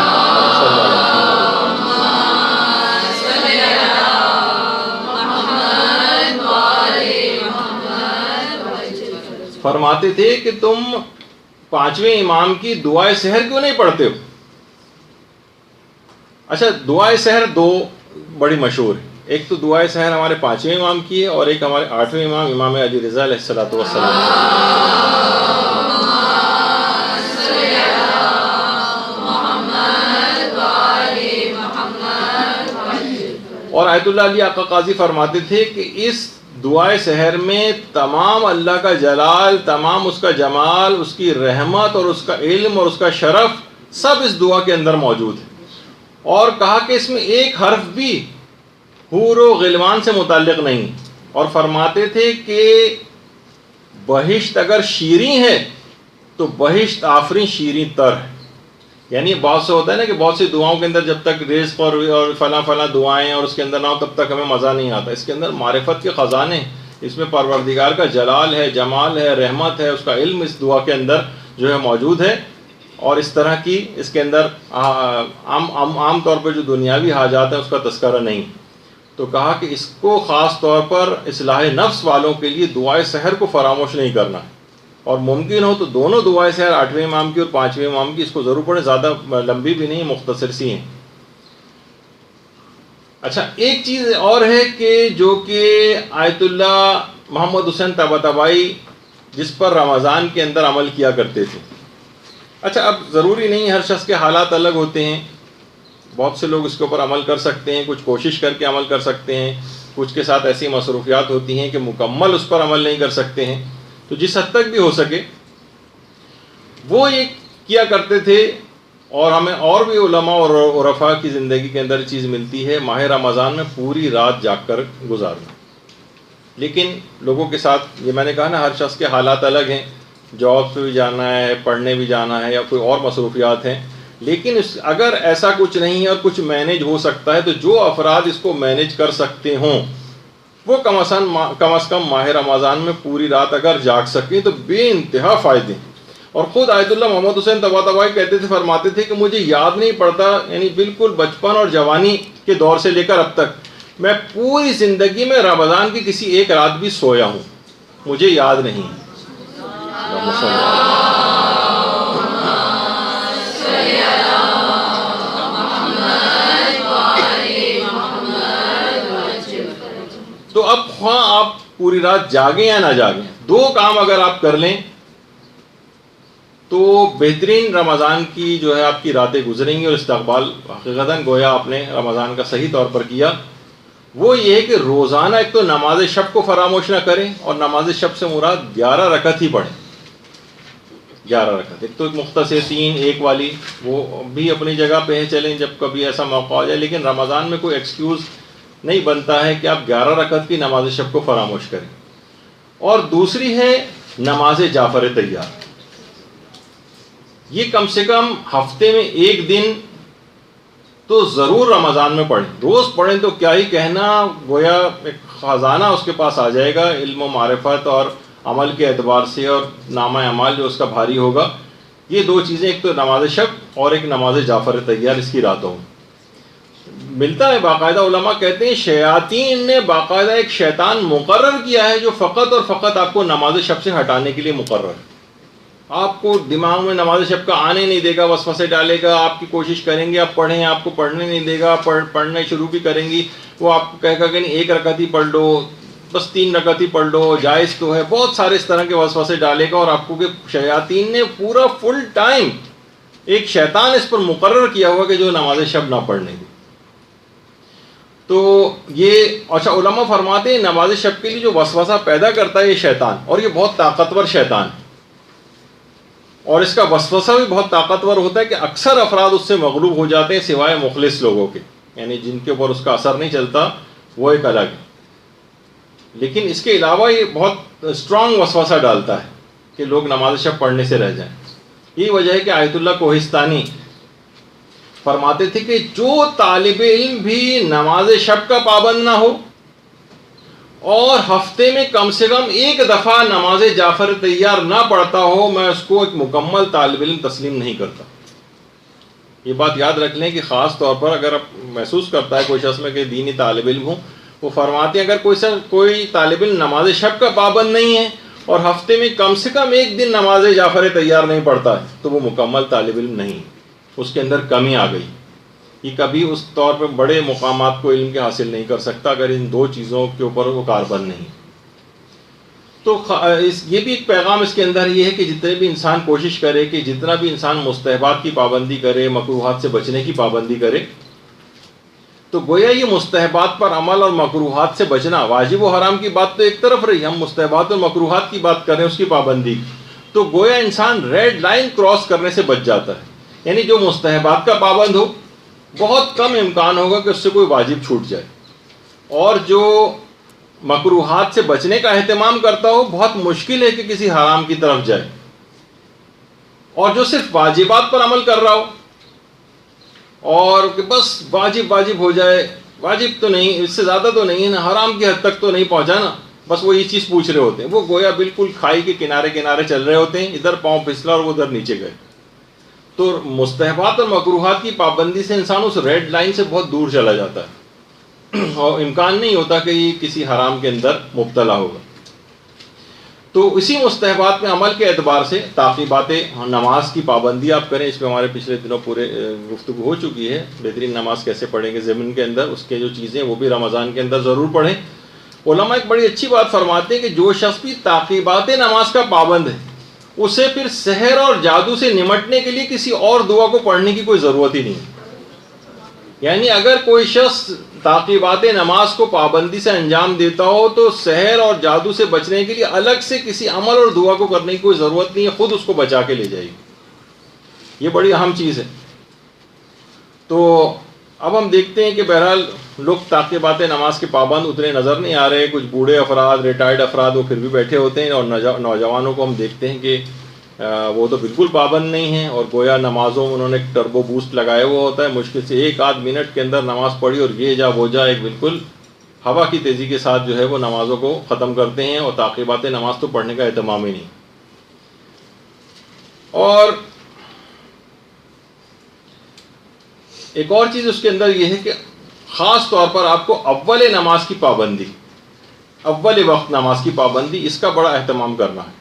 فرماتے تھے کہ تم پانچویں امام کی دعائے سحر کیوں نہیں پڑھتے ہو؟ اچھا، دعائے سحر دو بڑی مشہور ہے، ایک تو دعائے سحر ہمارے پانچویں امام کی ہے، اور ایک ہمارے آٹھویں امام امام علی رضا علیہ الصلوۃ والسلام۔ اور آیت اللہ علی آقا قاضی فرماتے تھے کہ اس دعائے سحر میں تمام اللہ کا جلال، تمام اس کا جمال، اس کی رحمت اور اس کا علم اور اس کا شرف سب اس دعا کے اندر موجود ہے۔ اور کہا کہ اس میں ایک حرف بھی حور و غلمان سے متعلق نہیں، اور فرماتے تھے کہ بہشت اگر شیریں ہے تو بہشت آفرین شیریں تر ہے۔ یعنی بہت سے ہوتا ہے نا کہ بہت سی دعاؤں کے اندر جب تک رزق اور فلاں فلاں دعائیں اور اس کے اندر نہ ہو تب تک ہمیں مزہ نہیں آتا، اس کے اندر معرفت کے خزانے، اس میں پروردگار کا جلال ہے، جمال ہے، رحمت ہے، اس کا علم اس دعا کے اندر جو ہے موجود ہے۔ اور اس طرح کی اس کے اندر عام طور پہ جو دنیاوی حاجات ہیں اس کا تذکرہ نہیں۔ تو کہا کہ اس کو خاص طور پر اصلاح نفس والوں کے لیے دعائے سحر کو فراموش نہیں کرنا، اور ممکن ہو تو دونوں دعائیں سحر، آٹھویں امام کی اور پانچویں امام کی، اس کو ضرور پڑھیں، زیادہ لمبی بھی نہیں، مختصر سی ہیں۔ اچھا، ایک چیز اور ہے کہ جو کہ آیت اللہ محمد حسین طباطبائی جس پر رمضان کے اندر عمل کیا کرتے تھے۔ اچھا، اب ضروری نہیں، ہر شخص کے حالات الگ ہوتے ہیں، بہت سے لوگ اس کے اوپر عمل کر سکتے ہیں، کچھ کوشش کر کے عمل کر سکتے ہیں، کچھ کے ساتھ ایسی مصروفیات ہوتی ہیں کہ مکمل اس پر عمل نہیں کر سکتے ہیں۔ تو جس حد تک بھی ہو سکے وہ یہ کیا کرتے تھے، اور ہمیں اور بھی علماء اور عرفاء کی زندگی کے اندر چیز ملتی ہے، ماہ رمضان میں پوری رات جاگ کر گزارنا۔ لیکن لوگوں کے ساتھ، یہ میں نے کہا نا، ہر شخص کے حالات الگ ہیں، جاب پہ بھی جانا ہے، پڑھنے بھی جانا ہے، یا کوئی اور مصروفیات ہیں۔ لیکن اگر ایسا کچھ نہیں ہے اور کچھ مینیج ہو سکتا ہے، تو جو افراد اس کو مینیج کر سکتے ہوں وہ کم از کم ماہ رمضان میں پوری رات اگر جاگ سکیں تو بے انتہا فائدے۔ اور خود آیت اللہ محمد حسین طباطبائی کہتے تھے، فرماتے تھے کہ مجھے یاد نہیں پڑتا، یعنی بالکل بچپن اور جوانی کے دور سے لے کر اب تک میں پوری زندگی میں رمضان کی کسی ایک رات بھی سویا ہوں، مجھے یاد نہیں۔ تو اب خواہ آپ پوری رات جاگیں یا نہ جاگیں، دو کام اگر آپ کر لیں تو بہترین رمضان کی جو ہے آپ کی راتیں گزریں گی، اور استقبال حقیقتاً گویا آپ نے رمضان کا صحیح طور پر کیا۔ وہ یہ ہے کہ روزانہ ایک تو نماز شب کو فراموش نہ کریں، اور نماز شب سے مراد 11 رکعت ہی پڑھیں، 11 رکعت۔ ایک تو مختصر 3 1 والی، وہ بھی اپنی جگہ پہ ہے، چلیں جب کبھی ایسا موقع ہو جائے، لیکن رمضان میں کوئی ایکسکیوز نہیں بنتا ہے کہ آپ 11 رکعت کی نماز شب کو فراموش کریں۔ اور دوسری ہے نماز جعفر طیار، یہ کم سے کم ہفتے میں ایک دن تو ضرور رمضان میں پڑھیں، روز پڑھیں تو کیا ہی کہنا، گویا ایک خزانہ اس کے پاس آ جائے گا علم و معرفت اور عمل کے اعتبار سے، اور نامہ اعمال جو اس کا بھاری ہوگا۔ یہ دو چیزیں، ایک تو نماز شب اور ایک نماز جعفر طیار، اس کی راتوں میں ملتا ہے باقاعدہ۔ علماء کہتے ہیں شیاطین نے باقاعدہ ایک شیطان مقرر کیا ہے جو فقط اور فقط آپ کو نماز شب سے ہٹانے کے لیے مقرر ہے۔ آپ کو دماغ میں نماز شب کا آنے نہیں دے گا، وسوسے ڈالے گا، آپ کی کوشش کریں گے آپ پڑھیں، آپ کو پڑھنے نہیں دے گا، پڑھنے شروع بھی کریں گی، وہ آپ کو کہے گا کہ نہیں 1 رکعت ہی پڑھ لو، بس 3 رکعت ہی پڑھ لو، جائز تو ہے، بہت سارے اس طرح کے وسوسے ڈالے گا، اور آپ کو کہ شیاطین نے پورا فل ٹائم ایک شیطان اس پر مقرر کیا ہوا کہ جو نماز شب نہ پڑھنے دی۔ تو یہ اچھا علماء فرماتے ہیں نماز شب کے لیے جو وسوسہ پیدا کرتا ہے یہ شیطان، اور یہ بہت طاقتور شیطان ہے، اور اس کا وسوسہ بھی بہت طاقتور ہوتا ہے کہ اکثر افراد اس سے مغلوب ہو جاتے ہیں سوائے مخلص لوگوں کے، یعنی جن کے اوپر اس کا اثر نہیں چلتا وہ ایک الگ ہے. لیکن اس کے علاوہ یہ بہت اسٹرانگ وسوسہ ڈالتا ہے کہ لوگ نماز شب پڑھنے سے رہ جائیں. یہی وجہ ہے کہ آیت اللہ کوہستانی فرماتے تھے کہ جو طالب علم بھی نماز شب کا پابند نہ ہو اور ہفتے میں کم سے کم ایک دفعہ نماز جعفر طیار نہ پڑھتا ہو، میں اس کو ایک مکمل طالب علم تسلیم نہیں کرتا. یہ بات یاد رکھ لیں کہ خاص طور پر اگر آپ محسوس کرتا ہے کوئی شخص میں کہ دینی طالب علم ہوں، وہ فرماتے ہیں اگر کوئی طالب علم نماز شب کا پابند نہیں ہے اور ہفتے میں کم سے کم ایک دن نماز جعفر طیار نہیں پڑھتا ہے تو وہ مکمل طالب علم نہیں، اس کے اندر کمی آ گئی. یہ کبھی اس طور پہ بڑے مقامات کو علم کے حاصل نہیں کر سکتا اگر ان دو چیزوں کے اوپر وہ کاربند نہیں. تو یہ بھی ایک پیغام اس کے اندر یہ ہے کہ جتنے بھی انسان کوشش کرے کہ جتنا بھی انسان مستحبات کی پابندی کرے، مکروہات سے بچنے کی پابندی کرے، تو گویا یہ مستحبات پر عمل اور مکروہات سے بچنا، واجب و حرام کی بات تو ایک طرف رہی، ہم مستحبات اور مکروہات کی بات کریں اس کی پابندی، تو گویا انسان ریڈ لائن کراس کرنے سے بچ جاتا ہے. یعنی جو مستحبات کا پابند ہو بہت کم امکان ہوگا کہ اس سے کوئی واجب چھوٹ جائے، اور جو مکروہات سے بچنے کا اہتمام کرتا ہو بہت مشکل ہے کہ کسی حرام کی طرف جائے. اور جو صرف واجبات پر عمل کر رہا ہو اور کہ بس واجب ہو جائے، واجب تو نہیں، اس سے زیادہ تو نہیں ہے نا، حرام کی حد تک تو نہیں پہنچا نا، بس وہ یہ چیز پوچھ رہے ہوتے ہیں، وہ گویا بالکل کھائی کے کنارے چل رہے ہوتے ہیں، ادھر پاؤں پھسلا اور وہ ادھر نیچے گئے. تو مستحبات اور مکروہات کی پابندی سے انسان اس ریڈ لائن سے بہت دور چلا جاتا ہے اور امکان نہیں ہوتا کہ یہ کسی حرام کے اندر مبتلا ہوگا. تو اسی مستحبات میں عمل کے اعتبار سے تعقیبات نماز کی پابندی آپ کریں. اس پہ ہمارے پچھلے دنوں پورے گفتگو ہو چکی ہے، بہترین نماز کیسے پڑھیں گے ضمن کے اندر، اس کے جو چیزیں وہ بھی رمضان کے اندر ضرور پڑھیں. علماء ایک بڑی اچھی بات فرماتے ہیں کہ جو شخص بھی تعقیبات نماز کا پابند ہے اسے پھر سحر اور جادو سے نمٹنے کے لیے کسی اور دعا کو پڑھنے کی کوئی ضرورت ہی نہیں. یعنی اگر کوئی شخص تعقیبات نماز کو پابندی سے انجام دیتا ہو تو سحر اور جادو سے بچنے کے لیے الگ سے کسی عمل اور دعا کو کرنے کی کوئی ضرورت نہیں ہے، خود اس کو بچا کے لے جائے گی. یہ بڑی اہم چیز ہے. تو اب ہم دیکھتے ہیں کہ بہرحال لوگ تعقیبات نماز کے پابند اتنے نظر نہیں آ رہے. کچھ بوڑھے افراد، ریٹائرڈ افراد وہ پھر بھی بیٹھے ہوتے ہیں، اور نوجوانوں کو ہم دیکھتے ہیں کہ وہ تو بالکل پابند نہیں ہیں، اور گویا نمازوں میں انہوں نے ایک ٹربو بوسٹ لگایا ہوا ہوتا ہے، مشکل سے ایک آدھ منٹ کے اندر نماز پڑھی اور یہ جا وہ جا، ایک بالکل ہوا کی تیزی کے ساتھ جو ہے وہ نمازوں کو ختم کرتے ہیں، اور تعقیبات نماز تو پڑھنے کا اہتمام ہی نہیں. اور ایک اور چیز اس کے اندر یہ ہے کہ خاص طور پر آپ کو اول نماز کی پابندی، اول وقت نماز کی پابندی، اس کا بڑا اہتمام کرنا ہے.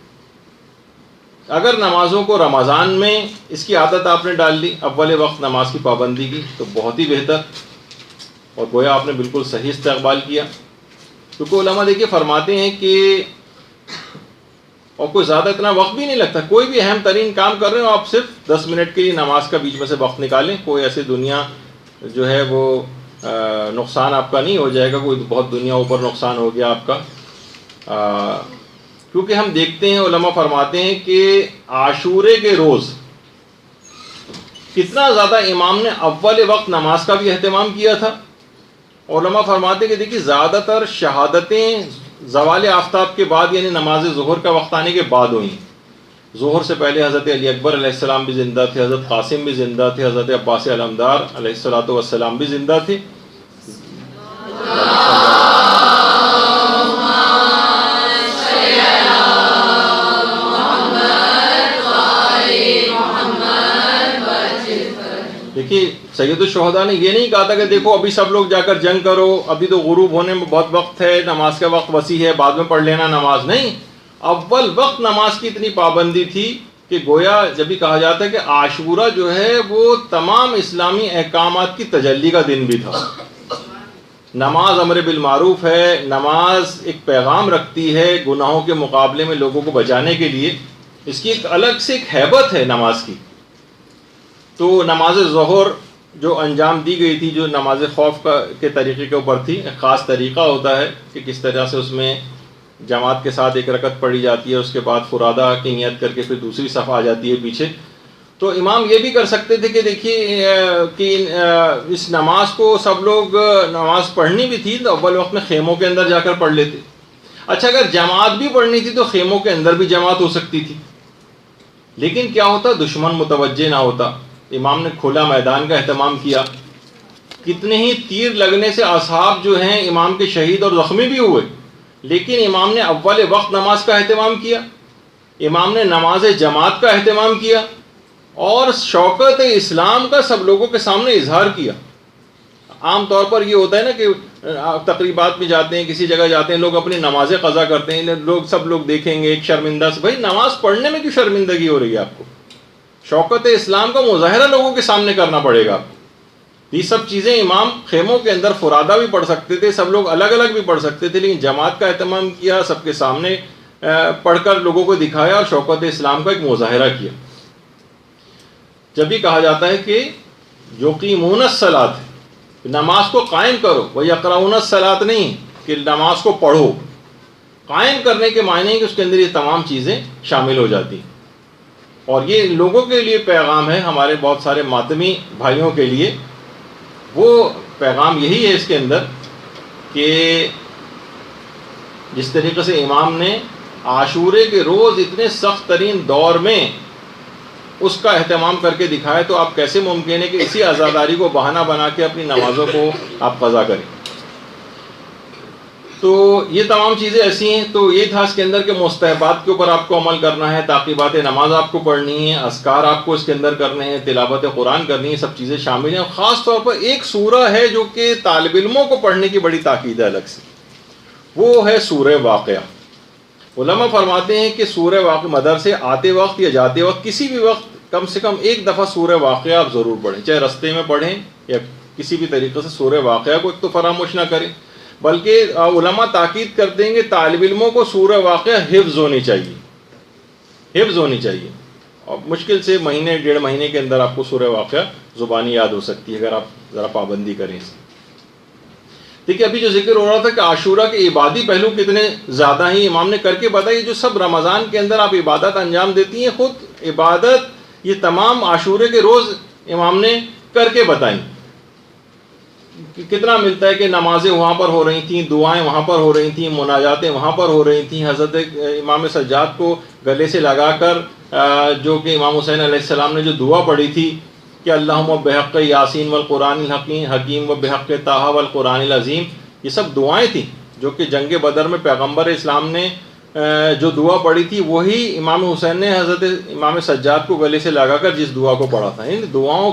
اگر نمازوں کو رمضان میں اس کی عادت آپ نے ڈال لی اول وقت نماز کی پابندی کی تو بہت ہی بہتر، اور گویا آپ نے بالکل صحیح استقبال کیا. کیونکہ علماء دیکھیے فرماتے ہیں کہ اور کوئی زیادہ اتنا وقت بھی نہیں لگتا، کوئی بھی اہم ترین کام کر رہے ہو آپ صرف 10 منٹ کے لیے نماز کا بیچ میں سے وقت نکالیں، کوئی ایسے دنیا جو ہے وہ نقصان آپ کا نہیں ہو جائے گا، کوئی بہت دنیا اوپر نقصان ہو گیا آپ کا. کیونکہ ہم دیکھتے ہیں علماء فرماتے ہیں کہ عاشورے کے روز کتنا زیادہ امام نے اول وقت نماز کا بھی اہتمام کیا تھا. علماء فرماتے ہیں کہ دیکھیے زیادہ تر شہادتیں زوال آفتاب کے بعد یعنی نماز ظہر کا وقت آنے کے بعد ہوئی. ظہر سے پہلے حضرت علی اکبر علیہ السلام بھی زندہ تھے، حضرت قاسم بھی زندہ تھے، حضرت عباس علمدار علیہ السلام بھی زندہ تھے. دیکھیے سید الشہداء نے یہ نہیں کہا تھا کہ دیکھو ابھی سب لوگ جا کر جنگ کرو، ابھی تو غروب ہونے میں بہت وقت ہے، نماز کا وقت وسیع ہے، بعد میں پڑھ لینا نماز. نہیں، اول وقت نماز کی اتنی پابندی تھی کہ گویا جب بھی کہا جاتا ہے کہ عاشورہ جو ہے وہ تمام اسلامی احکامات کی تجلی کا دن بھی تھا. نماز امر بالمعروف ہے، نماز ایک پیغام رکھتی ہے گناہوں کے مقابلے میں لوگوں کو بچانے کے لیے، اس کی ایک الگ سے ایک ہیبت ہے نماز کی. تو نماز ظہر جو انجام دی گئی تھی جو نماز خوف کے طریقے کے اوپر تھی. ایک خاص طریقہ ہوتا ہے کہ کس طرح سے اس میں جماعت کے ساتھ ایک رکعت پڑھی جاتی ہے, اس کے بعد فرادہ کی نیت کر کے پھر دوسری صف آ جاتی ہے پیچھے. تو امام یہ بھی کر سکتے تھے کہ دیکھیے کہ اس نماز کو سب لوگ نماز پڑھنی بھی تھی تو اول وقت میں خیموں کے اندر جا کر پڑھ لیتے. اچھا اگر جماعت بھی پڑھنی تھی تو خیموں کے اندر بھی جماعت ہو سکتی تھی, لیکن کیا ہوتا دشمن متوجہ نہ ہوتا. امام نے کھلا میدان کا اہتمام کیا. کتنے ہی تیر لگنے سے اصحاب جو ہیں امام کے شہید اور زخمی بھی ہوئے, لیکن امام نے اول وقت نماز کا اہتمام کیا, امام نے نماز جماعت کا اہتمام کیا اور شوکت اسلام کا سب لوگوں کے سامنے اظہار کیا. عام طور پر یہ ہوتا ہے نا کہ تقریبات میں جاتے ہیں, کسی جگہ جاتے ہیں, لوگ اپنی نمازیں قضا کرتے ہیں, سب لوگ دیکھیں گے ایک شرمندہ سے. بھائی نماز پڑھنے میں کیوں شرمندگی ہو رہی ہے آپ کو؟ شوکت اسلام کا مظاہرہ لوگوں کے سامنے کرنا پڑے گا آپ کو. یہ سب چیزیں امام خیموں کے اندر فرادہ بھی پڑھ سکتے تھے, سب لوگ الگ الگ بھی پڑھ سکتے تھے, لیکن جماعت کا اہتمام کیا, سب کے سامنے پڑھ کر لوگوں کو دکھایا اور شوکت اسلام کا ایک مظاہرہ کیا. جب بھی کہا جاتا ہے کہ یقیمون الصلاۃ, نماز کو قائم کرو, ویقرؤون الصلاۃ نہیں کہ نماز کو پڑھو. قائم کرنے کے معنی ہے کہ اس کے اندر یہ تمام چیزیں شامل ہو جاتی ہیں. اور یہ لوگوں کے لیے پیغام ہے, ہمارے بہت سارے ماتمی بھائیوں کے لیے. وہ پیغام یہی ہے اس کے اندر کہ جس طریقے سے امام نے عاشورے کے روز اتنے سخت ترین دور میں اس کا اہتمام کر کے دکھایا, تو آپ کیسے ممکن ہے کہ اسی عزاداری کو بہانہ بنا کے اپنی نمازوں کو آپ قضا کریں؟ تو یہ تمام چیزیں ایسی ہیں. تو یہ تھا اس کے اندر کہ مستحبات کے اوپر آپ کو عمل کرنا ہے, تعقیبات نماز آپ کو پڑھنی ہے, اذکار آپ کو اس کے اندر کرنے ہیں, تلاوت قرآن کرنی ہے, سب چیزیں شامل ہیں. خاص طور پر ایک سورہ ہے جو کہ طالب علموں کو پڑھنے کی بڑی تاکید ہے الگ سے, وہ ہے سورہ واقعہ. علماء فرماتے ہیں کہ سورہ واقعہ مدرسے آتے وقت یا جاتے وقت کسی بھی وقت کم سے کم ایک دفعہ سورہ واقعہ آپ ضرور پڑھیں, چاہے رستے میں پڑھیں یا کسی بھی طریقے سے سورہ واقعہ کو ایک تو فراموش نہ کریں. بلکہ علماء تاکید کرتے ہیں کہ طالب علموں کو سورہ واقعہ حفظ ہونی چاہیے, حفظ ہونی چاہیے. اور مشکل سے مہینے ڈیڑھ مہینے کے اندر آپ کو سورہ واقعہ زبانی یاد ہو سکتی ہے اگر آپ ذرا پابندی کریں اس. دیکھیے ابھی جو ذکر ہو رہا تھا کہ عاشورہ کے عبادی پہلو کتنے زیادہ ہیں, امام نے کر کے بتائی. جو سب رمضان کے اندر آپ عبادت انجام دیتی ہیں, خود عبادت یہ تمام عاشورے کے روز امام نے کر کے بتائیں. کتنا ملتا ہے کہ نمازیں وہاں پر ہو رہی تھیں, دعائیں وہاں پر ہو رہی تھیں, مناجاتیں وہاں پر ہو رہی تھیں. حضرت امام سجاد کو گلے سے لگا کر جو کہ امام حسین علیہ السلام نے جو دعا پڑھی تھی کہ اللہم بحق یاسین والقرآن الحکیم و بحق طٰہٰ والقرآن العظیم, یہ سب دعائیں تھیں جو کہ جنگ بدر میں پیغمبر اسلام نے جو دعا پڑھی تھی وہی امام حسین نے حضرت امام سجاد کو گلے سے لگا کر جس دعا کو پڑھا تھا. ان دعاؤں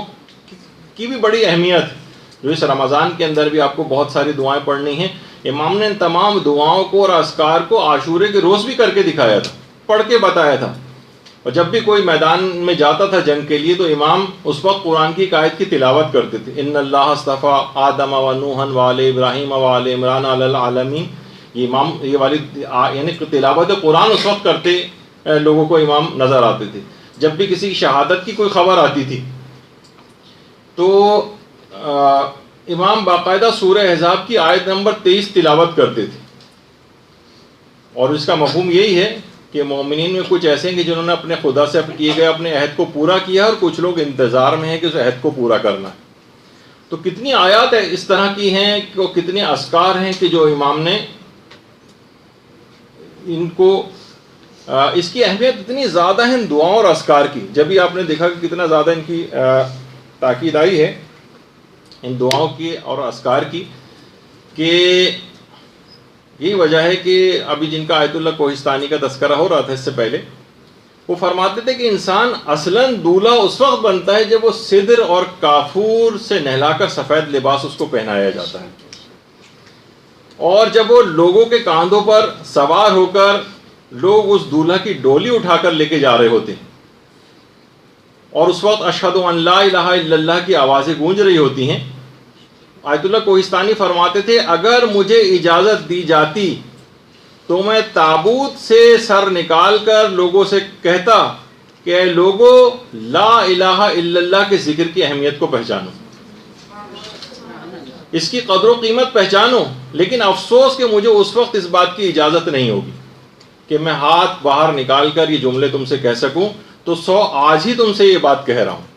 کی بھی بڑی اہمیت ہے, جو اس رمضان کے اندر بھی آپ کو بہت ساری دعائیں پڑھنی ہیں. امام نے ان تمام دعاؤں کو اور اذکار کو عاشورے کے روز بھی کر کے دکھایا تھا, پڑھ کے بتایا تھا. اور جب بھی کوئی میدان میں جاتا تھا جنگ کے لیے تو امام اس وقت قرآن کی ایک آیت کی تلاوت کرتے تھے, ان اللہ اصطفیٰ آدم و نوحا و آل ابراہیم و آل عمران علی العالمین. یہ امام یہ والی یعنی تلاوت قرآن اس وقت کرتے لوگوں کو امام نظر آتے تھے. جب بھی کسی شہادت کی کوئی خبر آتی تھی تو امام باقاعدہ سورہ احزاب کی آیت نمبر 23 تلاوت کرتے تھے. اور اس کا مفہوم یہی ہے کہ مومنین میں کچھ ایسے ہیں کہ جنہوں نے اپنے خدا سے کیے گئے اپنے عہد کو پورا کیا اور کچھ لوگ انتظار میں ہیں کہ اس عہد کو پورا کرنا ہے. تو کتنی آیات ہے اس طرح کی ہیں, کتنے اذکار ہیں کہ جو امام نے ان کو اس کی اہمیت اتنی زیادہ ہے ان دعاؤں اور اذکار کی. جب بھی آپ نے دیکھا کہ کتنا زیادہ ان کی تاکید آئی ہے ان دعاؤں کی اور اذکار کی, کہ یہی وجہ ہے کہ ابھی جن کا آیت اللہ کوہستانی کا تذکرہ ہو رہا تھا اس سے پہلے, وہ فرماتے تھے کہ انسان اصلاً دولہا اس وقت بنتا ہے جب وہ سدر اور کافور سے نہلا کر سفید لباس اس کو پہنایا جاتا ہے, اور جب وہ لوگوں کے کاندھوں پر سوار ہو کر لوگ اس دولہا کی ڈولی اٹھا کر لے کے جا رہے ہوتے ہیں, اور اس وقت اشہد ان لا الہ الا اللہ کی آوازیں گونج رہی ہوتی ہیں. آیت اللہ کوہستانی فرماتے تھے اگر مجھے اجازت دی جاتی تو میں تابوت سے سر نکال کر لوگوں سے کہتا کہ اے لوگوں لا الہ الا اللہ کے ذکر کی اہمیت کو پہچانو. اس کی قدر و قیمت پہچانو، لیکن افسوس کہ مجھے اس وقت اس بات کی اجازت نہیں ہوگی کہ میں ہاتھ باہر نکال کر یہ جملے تم سے کہہ سکوں، تو آج ہی تم سے یہ بات کہہ رہا ہوں.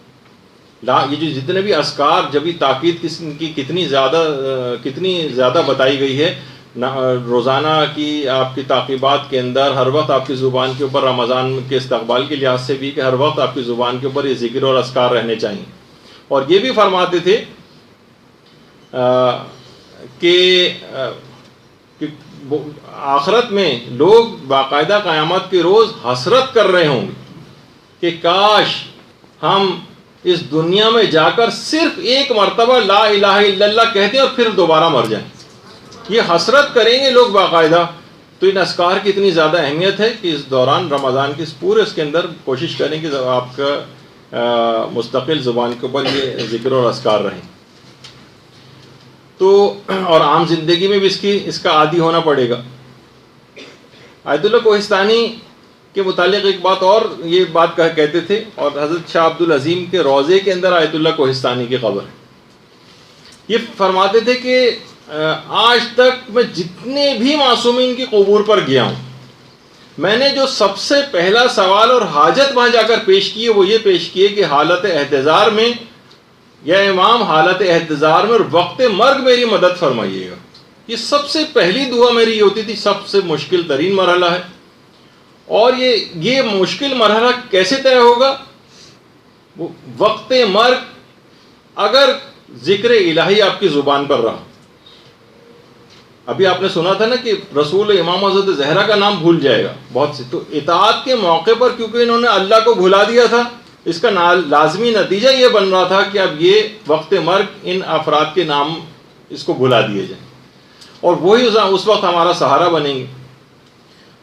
یہ جو جتنے بھی اذکار، جب یہ تاکید کی کتنی زیادہ بتائی گئی ہے، روزانہ کی آپ کی تعقیبات کے اندر ہر وقت آپ کی زبان کے اوپر رمضان کے استقبال کے لحاظ سے بھی کہ ہر وقت آپ کی زبان کے اوپر یہ ذکر اور اذکار رہنے چاہیے. اور یہ بھی فرماتے تھے کہ آخرت میں لوگ باقاعدہ قیامت کے روز حسرت کر رہے ہوں گے کہ کاش ہم اس دنیا میں جا کر صرف ایک مرتبہ لا الہ الا اللہ کہتے ہیں اور پھر دوبارہ مر جائیں. یہ حسرت کریں گے لوگ باقاعدہ. تو ان اذکار کی اتنی زیادہ اہمیت ہے کہ اس دوران رمضان کے اس پورے اس کے اندر کوشش کریں کہ آپ کا مستقل زبان کے اوپر یہ ذکر اور اذکار رہیں. تو اور عام زندگی میں بھی اس کا عادی ہونا پڑے گا. آیت اللہ کوہستانی کے متعلق ایک بات اور یہ بات کہتے تھے، اور حضرت شاہ عبد العظیم کے روضے کے اندر آیت اللہ کوہستانی کی قبر ہے. یہ فرماتے تھے کہ آج تک میں جتنے بھی معصومین کی قبور پر گیا ہوں، میں نے جو سب سے پہلا سوال اور حاجت وہاں جا کر پیش کی ہے وہ یہ پیش کی ہے کہ حالت احتضار میں یا امام حالت احتضار میں اور وقت مرگ میری مدد فرمائیے گا. یہ سب سے پہلی دعا میری یہ ہوتی تھی. سب سے مشکل ترین مرحلہ ہے، اور یہ مشکل مرحلہ کیسے طے ہوگا؟ وقت مرگ اگر ذکر الہی آپ کی زبان پر رہا. ابھی آپ نے سنا تھا نا کہ رسول امام حضرت زہرا کا نام بھول جائے گا بہت سے. تو اطاعت کے موقع پر کیونکہ انہوں نے اللہ کو بھلا دیا تھا، اس کا لازمی نتیجہ یہ بن رہا تھا کہ اب یہ وقت مرگ ان افراد کے نام اس کو بھلا دیے جائیں، اور وہی اس وقت ہمارا سہارا بنیں گے.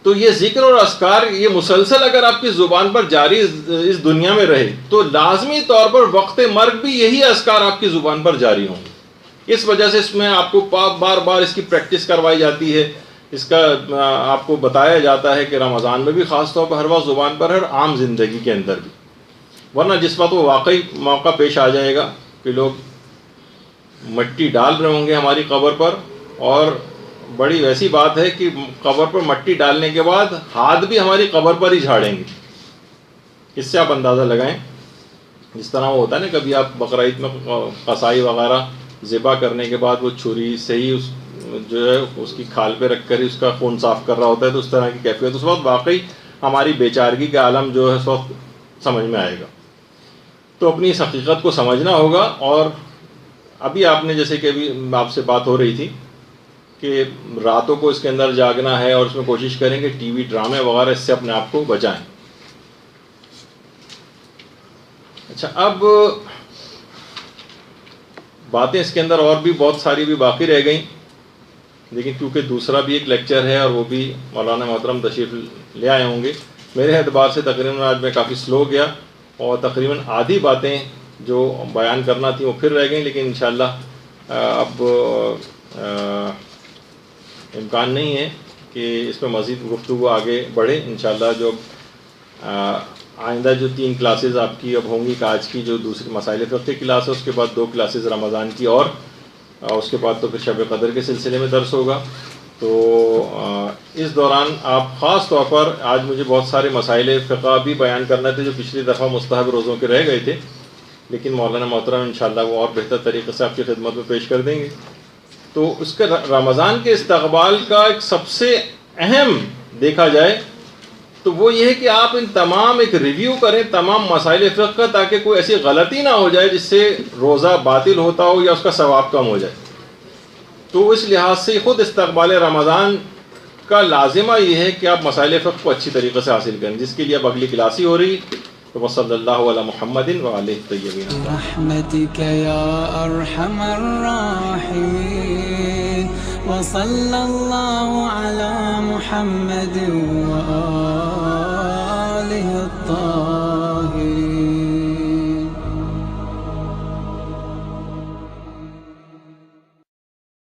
تو یہ ذکر اور اذکار یہ مسلسل اگر آپ کی زبان پر جاری اس دنیا میں رہے تو لازمی طور پر وقت مرگ بھی یہی اذکار آپ کی زبان پر جاری ہوں گے. اس وجہ سے اس میں آپ کو بار بار اس کی پریکٹس کروائی جاتی ہے. اس کا آپ کو بتایا جاتا ہے کہ رمضان میں بھی خاص طور پر ہر وقت زبان پر ہے، اور عام زندگی کے اندر بھی. ورنہ جس وقت وہ واقعی موقع پیش آ جائے گا کہ لوگ مٹی ڈال رہے ہوں گے ہماری قبر پر، اور بڑی ویسی بات ہے کہ قبر پر مٹی ڈالنے کے بعد ہاتھ بھی ہماری قبر پر ہی جھاڑیں گے. اس سے آپ اندازہ لگائیں جس طرح وہ ہوتا ہے نا، کبھی آپ بقرعید میں قصائی وغیرہ ذبح کرنے کے بعد وہ چھری سے ہی جو ہے اس کی کھال پہ رکھ کر ہی اس کا خون صاف کر رہا ہوتا ہے، تو اس طرح کی کیفیت اس وقت واقعی ہماری بیچارگی کا عالم جو ہے اس وقت سمجھ میں آئے گا. تو اپنی اس حقیقت کو سمجھنا ہوگا. اور ابھی آپ نے جیسے کہ ابھی آپ سے بات ہو رہی تھی کہ راتوں کو اس کے اندر جاگنا ہے، اور اس میں کوشش کریں کہ ٹی وی ڈرامے وغیرہ اس سے اپنے آپ کو بچائیں. اچھا، اب باتیں اس کے اندر اور بھی بہت ساری بھی باقی رہ گئیں، لیکن کیونکہ دوسرا بھی ایک لیکچر ہے اور وہ بھی مولانا محترم تشریف لے آئے ہوں گے. میرے اعتبار سے تقریباً آج میں کافی سلو گیا، اور تقریباً آدھی باتیں جو بیان کرنا تھی وہ پھر رہ گئیں، لیکن انشاءاللہ اب امکان نہیں ہے کہ اس میں مزید گفتگو آگے بڑھے. انشاءاللہ جو آئندہ جو 3 کلاسز آپ کی اب ہوں گی، کہ آج کی جو دوسری مسائل فقہ کی کلاس ہے، اس کے بعد 2 کلاسز رمضان کی، اور اس کے بعد تو پھر شب قدر کے سلسلے میں درس ہوگا. تو اس دوران آپ خاص طور پر آج مجھے بہت سارے مسائل فقہ بھی بیان کرنا تھے جو پچھلی دفعہ مستحب روزوں کے رہ گئے تھے، لیکن مولانا محترم انشاءاللہ وہ اور بہتر طریقے سے آپ کی خدمت میں پیش کر دیں گے. تو اس کا رمضان کے استقبال کا ایک سب سے اہم دیکھا جائے تو وہ یہ ہے کہ آپ ان تمام ایک ریویو کریں تمام مسائل فقہ کا، تاکہ کوئی ایسی غلطی نہ ہو جائے جس سے روزہ باطل ہوتا ہو یا اس کا ثواب کم ہو جائے. تو اس لحاظ سے خود استقبال رمضان کا لازمہ یہ ہے کہ آپ مسائل فقہ کو اچھی طریقے سے حاصل کریں، جس کے لیے اب اگلی کلاس ہی ہو رہی. تو صلی اللہ علی محمد وآلہ الطیبین برحمتک یا ارحم الراحمین وصلی اللہ علی محمد وآلہ